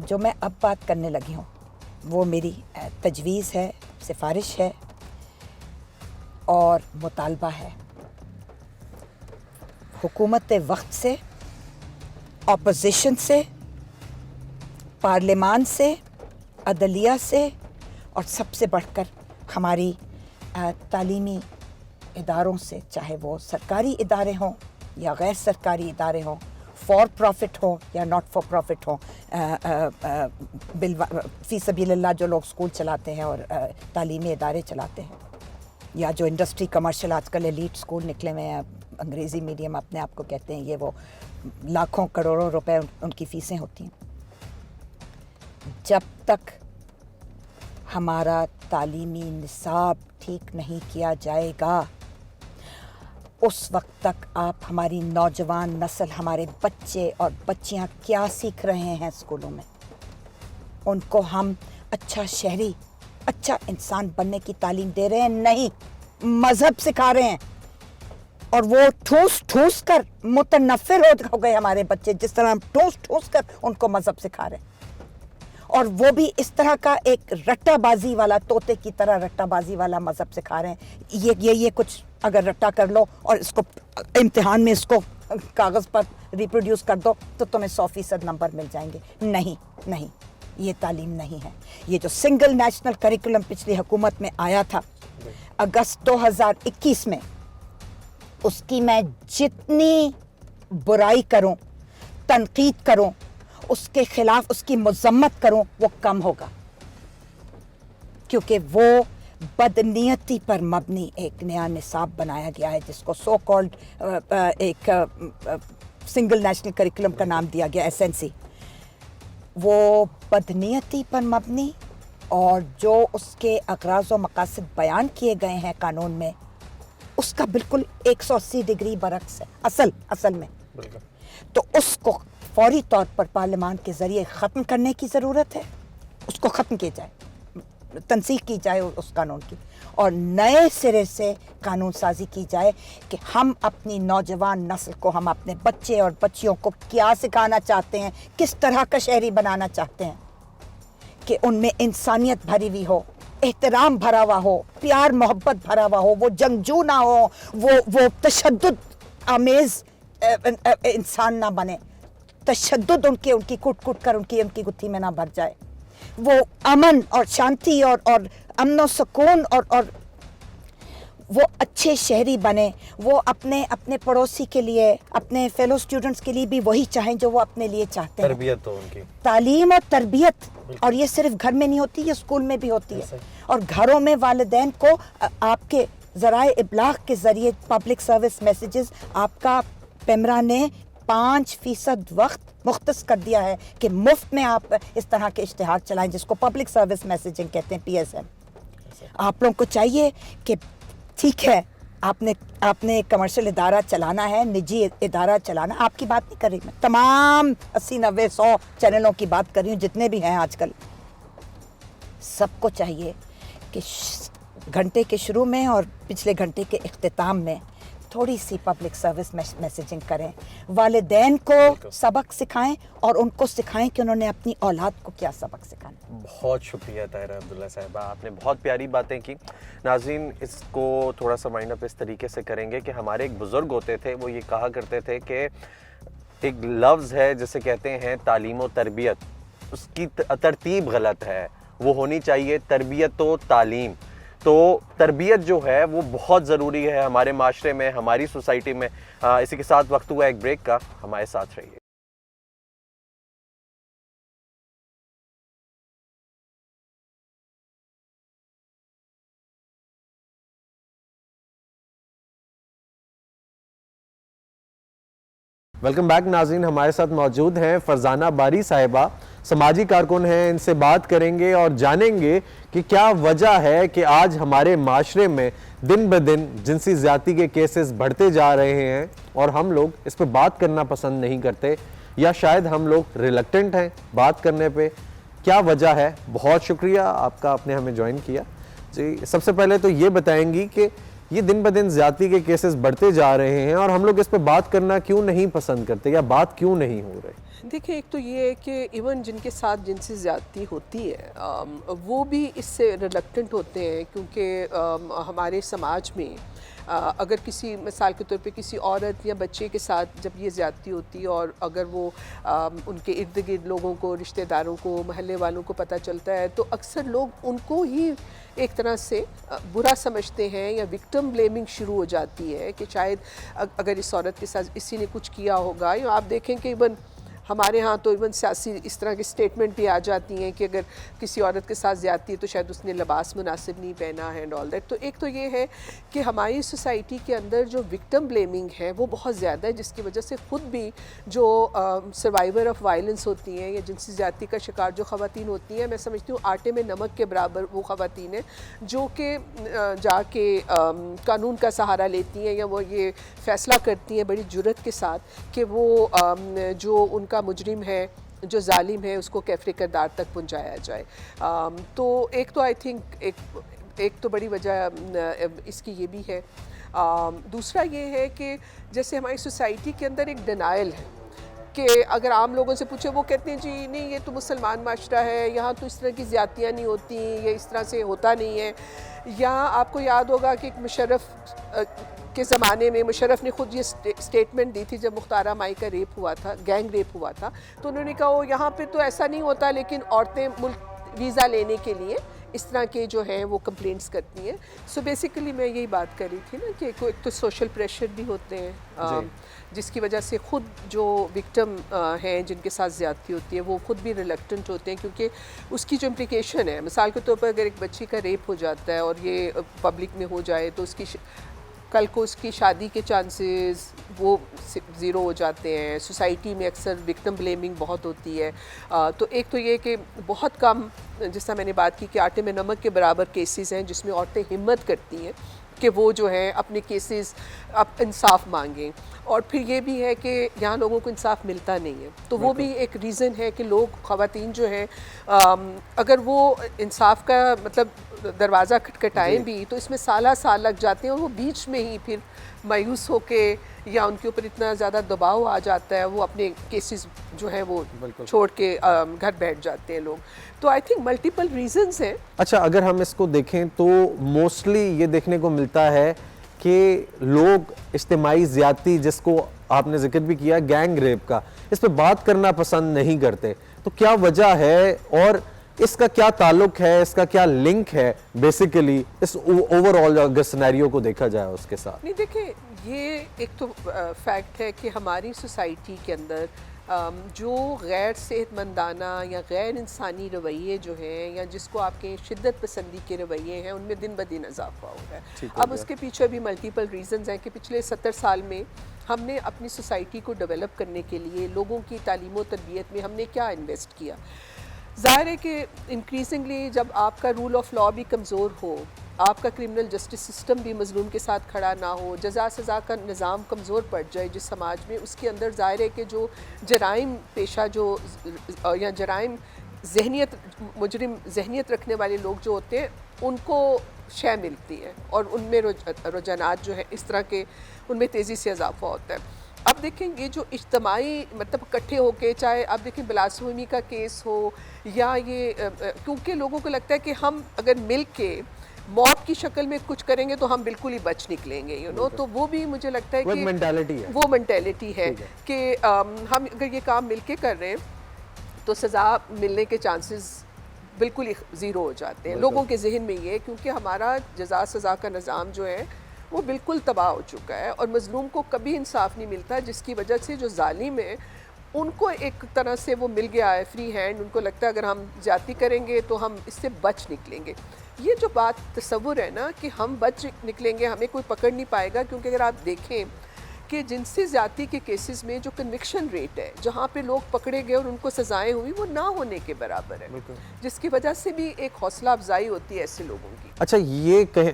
जो मैं अब बात करने लगी हूँ वो मेरी तजवीज़ है, सिफारिश है और मुतालबा है। हुकूमत वक्त से, अपोजिशन से, पार्लियामान से, अदलिया से और सबसे बढ़कर हमारी तालीमी इदारों से, चाहे वो सरकारी इदारे हों या गैर सरकारी इदारे हों, फॉर प्रॉफिट हो या नॉट फॉर प्रॉफिट हो, फ़ी सबीलिल्लाह जो लोग स्कूल चलाते हैं और तालीमी इदारे चलाते हैं, या जो इंडस्ट्री कमर्शियल आजकल एलीट स्कूल निकले हुए हैं, अंग्रेज़ी मीडियम अपने आप को कहते हैं, ये वो लाखों करोड़ों रुपए उनकी फ़ीसें होती हैं। जब तक हमारा तालीमी निसाब ठीक नहीं किया जाएगा उस वक्त तक आप हमारी नौजवान नस्ल, हमारे बच्चे और बच्चियां क्या सीख रहे हैं स्कूलों में, उनको हम अच्छा शहरी, अच्छा इंसान बनने की तालीम दे रहे हैं? नहीं, मज़हब सिखा रहे हैं। और वो ठूस ठूस कर मुतनफ़िर हो गए हमारे बच्चे, जिस तरह हम ठूस ठूस कर उनको मज़हब सिखा रहे हैं। और वो भी इस तरह का एक रट्टाबाजी वाला, तोते की तरह रट्टाबाजी वाला मज़हब सिखा रहे हैं। ये कुछ अगर रट्टा कर लो और इसको इम्तिहान में इसको कागज़ पर रिप्रोड्यूस कर दो तो तुम्हें 100% नंबर मिल जाएंगे। नहीं, ये तालीम नहीं है। ये जो सिंगल नेशनल करिकुलम पिछली हुकूमत में आया था अगस्त 2021 में, उसकी मैं जितनी बुराई करूं, तनकीद करूं, उसके खिलाफ उसकी मज़म्मत करूं, वो कम होगा। क्योंकि वो बदनीयती पर मबनी एक नया निसाब बनाया गया है जिसको सो कॉल्ड एक सिंगल नेशनल करिकुलम का नाम दिया गया, SNC। वो बदनीयती पर मबनी और जो उसके अग़राज़ व मक़ासिद बयान किए गए हैं कानून में, उसका बिल्कुल 180 डिग्री बरक्स है असल में। तो उसको फौरी तौर पर पार्लियामान के ज़रिए ख़त्म करने की ज़रूरत है। उसको ख़त्म किया जाए, तनसीख की जाए उस कानून की, और नए सिरे से कानून साजी की जाए कि हम अपनी नौजवान नस्ल को, हम अपने बच्चे और बच्चियों को क्या सिखाना चाहते हैं, किस तरह का शहरी बनाना चाहते हैं कि उनमें इंसानियत भरी हुई हो, एहतराम भरा हुआ हो, प्यार मोहब्बत भरा हुआ हो, वो जंगजू ना हो, वो तशद्दुद आमेज़ इंसान ना बने, तशद्दुद उनकी कूट कर उनकी गुत्थी में ना भर जाए। वो अमन और शांति और अमन और सुकून और वो अच्छे शहरी बने। वो अपने पड़ोसी के लिए, अपने फेलो स्टूडेंट्स के लिए भी वही चाहें जो वो अपने लिए चाहते हैं। तरबियत हो उनकी, तालीम और तरबियत, और ये सिर्फ घर में नहीं होती, ये स्कूल में भी होती है। और घरों में वालिदैन को आपके ज़राए इब्लाग के ज़रिए पब्लिक सर्विस मैसेजेस, आपका पेमरा ने 5% वक्त मुख्तस कर दिया है कि मुफ्त में आप इस तरह के इश्तिहार चलाएं जिसको पब्लिक सर्विस मैसेजिंग कहते हैं, PSM। आप लोगों को चाहिए कि ठीक है, आपने कमर्शियल इदारा चलाना है, निजी इदारा चलाना, आपकी बात नहीं कर रही मैं, तमाम 80, 90, 100 चैनलों की बात कर रही हूँ जितने भी हैं आजकल। सबको चाहिए कि घंटे के शुरू में और पिछले घंटे के इख्तिताम में थोड़ी सी पब्लिक सर्विस मैसेजिंग करें, वालिदैन को सबक सिखाएं और उनको सिखाएं कि उन्होंने अपनी औलाद को क्या सबक सिखाना। बहुत शुक्रिया ताहिरा अब्दुल्ला साहिबा, आपने बहुत प्यारी बातें की। नाज़रीन, इसको थोड़ा सा वाइंड अप इस तरीके से करेंगे कि हमारे एक बुज़ुर्ग होते थे, वो ये कहा करते थे कि एक लफ्ज़ है जिसे कहते हैं तालीम व तरबियत, उसकी तरतीब गलत है, वो होनी चाहिए तरबियत व तालीम। तो तरबियत जो है वो बहुत ज़रूरी है हमारे माशरे में, हमारी सोसाइटी में। इसी के साथ वक्त हुआ एक ब्रेक का, हमारे साथ रहिए। वेलकम बैक नाज़रीन, हमारे साथ मौजूद हैं फरजाना बारी साहिबा, समाजी कारकुन हैं। इनसे बात करेंगे और जानेंगे कि क्या वजह है कि आज हमारे माशरे में दिन ब दिन जिनसी ज़्यादती के केसेस बढ़ते जा रहे हैं और हम लोग इस पर बात करना पसंद नहीं करते, या शायद हम लोग रिलक्टेंट हैं बात करने पे। क्या वजह है? बहुत शुक्रिया आपका, आपने हमें ज्वाइन किया जी। सबसे पहले तो ये बताएंगी कि ये दिन ब दिन ज़्यादती के केसेस बढ़ते जा रहे हैं और हम लोग इस पे बात करना क्यों नहीं पसंद करते, या बात क्यों नहीं हो रही? देखिए, एक तो ये है कि इवन जिनके साथ जिनसे ज़्यादती होती है वो भी इससे रिलक्टेंट होते हैं, क्योंकि हमारे समाज में अगर किसी मिसाल के तौर पे किसी औरत या बच्चे के साथ जब ये ज़्यादती होती है और अगर वो उनके इर्द गिर्द लोगों को, रिश्तेदारों को, महल्ले वालों को पता चलता है, तो अक्सर लोग उनको ही एक तरह से बुरा समझते हैं या विक्टिम ब्लेमिंग शुरू हो जाती है कि शायद अगर इस औरत के साथ इसी ने कुछ किया होगा। या आप देखें कि इवन हमारे यहाँ तो इवन सियासी इस तरह की स्टेटमेंट भी आ जाती हैं कि अगर किसी औरत के साथ ज़्यादती है तो शायद उसने लिबास मुनासिब नहीं पहना है एंड ऑल दैट। तो एक तो ये है कि हमारी सोसाइटी के अंदर जो विक्टिम ब्लेमिंग है वो बहुत ज़्यादा है, जिसकी वजह से ख़ुद भी जो सर्वाइवर ऑफ वायलेंस होती हैं या जिनसी ज़्यादती का शिकार जो ख़वातीन होती हैं, मैं समझती हूँ आटे में नमक के बराबर वो ख़वातीन हैं जो कि जाके कानून का सहारा लेती हैं या वो ये फ़ैसला करती हैं बड़ी जुर्रत के साथ कि वो जो उनका मुजरिम है, जो जालिम है, उसको कैफरे किरदार तक पहुंचाया जाए। तो एक तो आई थिंक एक तो बड़ी वजह इसकी ये भी है। दूसरा ये है कि जैसे हमारी सोसाइटी के अंदर एक डिनायल है कि अगर आम लोगों से पूछे वो कहते हैं जी नहीं ये तो मुसलमान माशरा है, यहाँ तो इस तरह की ज़्यादतियाँ नहीं होती, ये इस तरह से होता नहीं है। या आपको याद होगा कि एक मुशर्रफ के ज़माने में मुशर्रफ ने ख़ुद ये स्टेटमेंट दी थी जब मुख्तारा माई का रेप हुआ था, गैंग रेप हुआ था, तो उन्होंने कहा यहाँ पे तो ऐसा नहीं होता, लेकिन औरतें मुल्क वीज़ा लेने के लिए इस तरह के जो हैं वो कंप्लेंट्स करती हैं। सो बेसिकली मैं यही बात कर रही थी ना कि एक तो सोशल प्रेशर भी होते हैं जिसकी वजह से ख़ुद जो विक्टिम हैं जिनके साथ ज़्यादती होती है वो ख़ुद भी रिलक्टेंट होते हैं, क्योंकि उसकी जो इम्प्लिकेशन है, मिसाल के तौर पर अगर एक बच्ची का रेप हो जाता है और ये पब्लिक में हो जाए तो उसकी कल को उसकी शादी के चांसेस वो ज़ीरो हो जाते हैं। सोसाइटी में अक्सर विक्टिम ब्लेमिंग बहुत होती है। तो एक तो ये कि बहुत कम, जिस तरह मैंने बात की कि आटे में नमक के बराबर केसेस हैं जिसमें औरतें हिम्मत करती हैं कि वो जो है अपने केसेस अब इंसाफ मांगें, और फिर ये भी है कि यहाँ लोगों को इंसाफ मिलता नहीं है, तो वो भी एक रीज़न है कि लोग ख़वातीन जो हैं अगर वो इंसाफ का मतलब दरवाज़ा खटखटाएँ भी तो इसमें साल लग जाते हैं और वो बीच में ही फिर मायूस होके या उनके ऊपर इतना ज़्यादा दबाव आ जाता है वो अपने केसेस जो है वो छोड़ के घर बैठ जाते हैं लोग। तो आई थिंक मल्टीपल रीजंस हैं। अच्छा, अगर हम इसको देखें तो मोस्टली ये देखने को मिलता है कि लोग इज्तिमाई ज़्यादती, जिसको आपने जिक्र भी किया गैंग रेप का, इस पे बात करना पसंद नहीं करते। तो क्या वजह है और इसका क्या ताल्लुक है, इसका क्या लिंक है बेसिकली इस ओवरऑल अगर सिनेरियो को देखा जाए उसके साथ? नहीं, देखिए ये एक तो फैक्ट है कि हमारी सोसाइटी के अंदर जो गैर सेहतमंदाना या गैर इंसानी रवैये जो हैं या जिसको आपके शिद्दत पसंदी के रवैये हैं उनमें दिन ब दिन इजाफा हो रहा है। अब उसके पीछे भी मल्टीपल रीजंस हैं कि पिछले 70 साल में हमने अपनी सोसाइटी को डेवलप करने के लिए लोगों की तालीम व तरबियत में हमने क्या इन्वेस्ट किया। ज़ाहिर है कि इंक्रीजिंगली जब आपका रूल ऑफ लॉ भी कमज़ोर हो, आपका क्रिमिनल जस्टिस सिस्टम भी मज़लूम के साथ खड़ा ना हो, जज़ा सज़ा का निज़ाम कमज़ोर पड़ जाए जिस समाज में, उसके अंदर ज़ाहिर है कि जो जराइम पेशा जो या जराइम जहनियत, मुजरिम जहनियत रखने वाले लोग जो होते हैं उनको شے ملتی ہے اور ان میں رجحانات جو ہیں اس طرح کے ان میں تیزی سے اضافہ ہوتا ہے. اب دیکھیں یہ جو اجتماعی مطلب اکٹھے ہو کے, چاہے آپ دیکھیں بلاسفیمی کا کیس ہو یا یہ کیونکہ لوگوں کو لگتا ہے کہ ہم اگر مل کے موب کی شکل میں کچھ کریں گے تو ہم بالکل ہی بچ نکلیں گے, تو وہ بھی مجھے لگتا ہے کہ وہ مینٹیلٹی ہے کہ ہم اگر یہ کام مل کے کر رہے ہیں تو سزا ملنے کے چانسز بالکل ہی زیرو ہو جاتے ہیں لوگوں کے ذہن میں. یہ کیونکہ ہمارا جزا سزا کا نظام جو ہے وہ بالکل تباہ ہو چکا ہے اور مظلوم کو کبھی انصاف نہیں ملتا, جس کی وجہ سے جو ظالم ہے ان کو ایک طرح سے وہ مل گیا ہے فری ہینڈ. ان کو لگتا ہے اگر ہم زیادتی کریں گے تو ہم اس سے بچ نکلیں گے. یہ جو بات تصور ہے نا کہ ہم بچ نکلیں گے, ہمیں کوئی پکڑ نہیں پائے گا, کیونکہ اگر آپ دیکھیں کہ جنسی زیادتی کے کیسز میں جو کنوکشن ریٹ ہے, جہاں پہ لوگ پکڑے گئے اور ان کو سزائیں ہوئی, وہ نہ ہونے کے برابر ہے, جس کی وجہ سے بھی ایک حوصلہ افزائی ہوتی ہے ایسے لوگوں کی. اچھا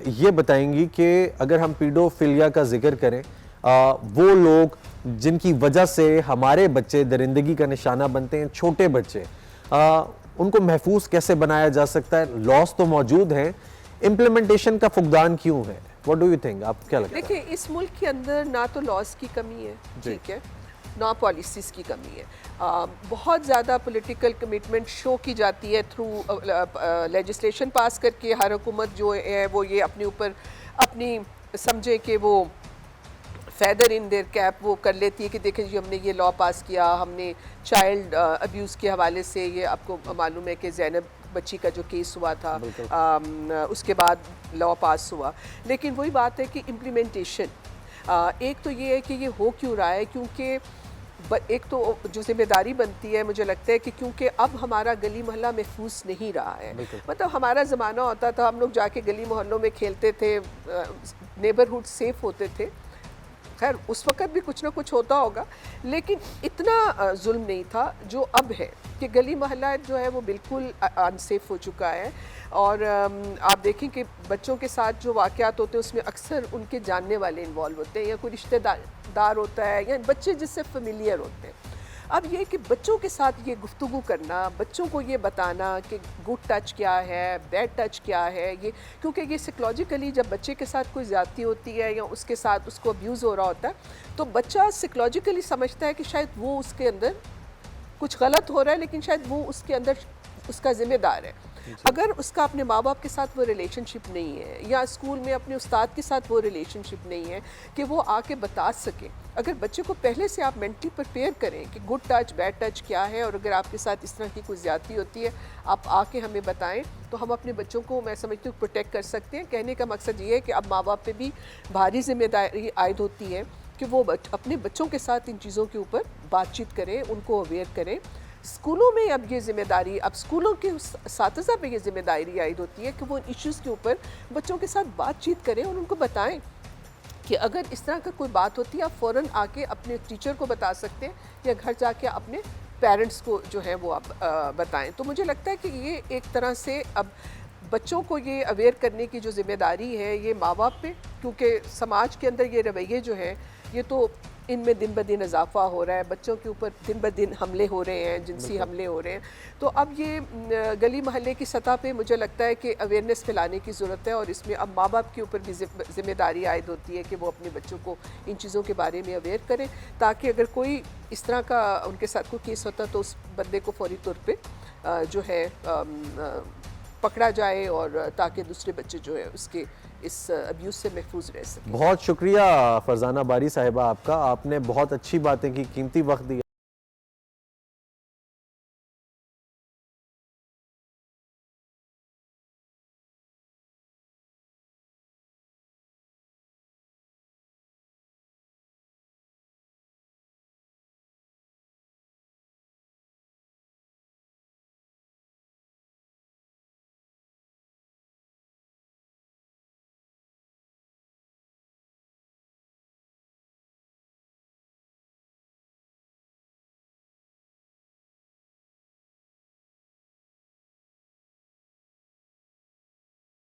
یہ بتائیں گی کہ اگر ہم پیڈوفیلیا کا ذکر کریں, وہ لوگ جن کی وجہ سے ہمارے بچے درندگی کا نشانہ بنتے ہیں, چھوٹے بچے, ان کو محفوظ کیسے بنایا جا سکتا ہے؟ لاس تو موجود ہیں, امپلیمنٹیشن کا فقدان کیوں ہے؟ What do you think? آپ کیا لگتا ہے؟ دیکھیں اس ملک کے اندر نہ تو لاس کی کمی ہے, ٹھیک ہے, نہ پالیسیز کی کمی ہے. بہت زیادہ پولیٹیکل کمٹمنٹ شو کی جاتی ہے تھرو لیجسلیشن پاس کر کے. ہر حکومت جو ہے وہ یہ اپنے اوپر اپنی سمجھے کہ وہ فیدر ان دیر کیپ وہ کر لیتی ہے کہ دیکھیں جی ہم نے یہ لا پاس کیا, ہم نے چائلڈ ابیوز کے حوالے سے, یہ آپ کو معلوم ہے کہ زینب بچی کا جو کیس ہوا تھا اس کے بعد لا پاس ہوا. لیکن وہی بات ہے کہ امپلیمنٹیشن ایک تو یہ ہے کہ یہ ہو کیوں رہا ہے, کیونکہ ایک تو جو ذمہ داری بنتی ہے مجھے لگتا ہے کہ کیونکہ اب ہمارا گلی محلہ محفوظ نہیں رہا ہے. مطلب ہمارا زمانہ ہوتا تھا, ہم لوگ جا کے گلی محلوں میں کھیلتے تھے, نیبرہڈ سیف ہوتے تھے. خیر اس وقت بھی کچھ نہ کچھ ہوتا ہوگا, لیکن اتنا ظلم نہیں تھا جو اب ہے کہ گلی محلہ جو ہے وہ بالکل انسیف ہو چکا ہے. اور آپ دیکھیں کہ بچوں کے ساتھ جو واقعات ہوتے ہیں اس میں اکثر ان کے جاننے والے انوالو ہوتے ہیں, یا کوئی رشتہ دار ہوتا ہے, یا بچے جس سے فیملیئر ہوتے ہیں. اب یہ کہ بچوں کے ساتھ یہ گفتگو کرنا, بچوں کو یہ بتانا کہ گڈ ٹچ کیا ہے, بیڈ ٹچ کیا ہے, یہ کیونکہ یہ سائیکلوجیکلی جب بچے کے ساتھ کوئی زیادتی ہوتی ہے یا اس کے ساتھ اس کو ابیوز ہو رہا ہوتا ہے تو بچہ سائیکلوجیکلی سمجھتا ہے کہ شاید وہ اس کے اندر کچھ غلط ہو رہا ہے, لیکن شاید وہ اس کے اندر اس کا ذمہ دار ہے. اگر اس کا اپنے ماں باپ کے ساتھ وہ ریلیشن شپ نہیں ہے, یا اسکول میں اپنے استاد کے ساتھ وہ ریلیشن شپ نہیں ہے کہ وہ آ کے بتا سکے, اگر بچے کو پہلے سے آپ مینٹلی پریپیئر کریں کہ گڈ ٹچ بیڈ ٹچ کیا ہے, اور اگر آپ کے ساتھ اس طرح کی کوئی زیادتی ہوتی ہے آپ آ کے ہمیں بتائیں, تو ہم اپنے بچوں کو میں سمجھتی ہوں پروٹیکٹ کر سکتے ہیں. کہنے کا مقصد یہ ہے کہ اب ماں باپ پہ بھی بھاری ذمہ داری عائد ہوتی ہے کہ وہ اپنے بچوں کے ساتھ ان چیزوں کے اوپر بات چیت کریں, ان کو اویئر کریں. اسکولوں میں اب یہ ذمہ داری, اب اسکولوں کے اساتذہ پہ یہ ذمہ داری عائد ہوتی ہے کہ وہ ان ایشوز کے اوپر بچوں کے ساتھ بات چیت کریں اور ان کو بتائیں کہ اگر اس طرح کا کوئی بات ہوتی ہے آپ فوراً آ کے اپنے ٹیچر کو بتا سکتے ہیں, یا گھر جا کے اپنے پیرنٹس کو جو ہے وہ آپ بتائیں. تو مجھے لگتا ہے کہ یہ ایک طرح سے اب بچوں کو یہ اویئر کرنے کی جو ذمہ داری ہے یہ ماں باپ پہ, کیونکہ سماج کے اندر یہ رویے جو ہیں یہ تو ان میں دن بدن اضافہ ہو رہا ہے, بچوں کے اوپر دن بدن حملے ہو رہے ہیں, جنسی حملے ہو رہے ہیں. تو اب یہ گلی محلے کی سطح پہ مجھے لگتا ہے کہ اویئرنیس پھیلانے کی ضرورت ہے, اور اس میں اب ماں باپ کے اوپر بھی ذمہ داری عائد ہوتی ہے کہ وہ اپنے بچوں کو ان چیزوں کے بارے میں اویئر کریں, تاکہ اگر کوئی اس طرح کا ان کے ساتھ کوئی کیس ہوتا تو اس بندے کو فوری طور پہ جو ہے پکڑا جائے, اور تاکہ دوسرے بچے جو ہے اس کے اس ابیوز سے محفوظ رہ سکیں. بہت شکریہ فرزانہ باری صاحبہ آپ کا, آپ نے بہت اچھی باتیں کی, قیمتی وقت دیا.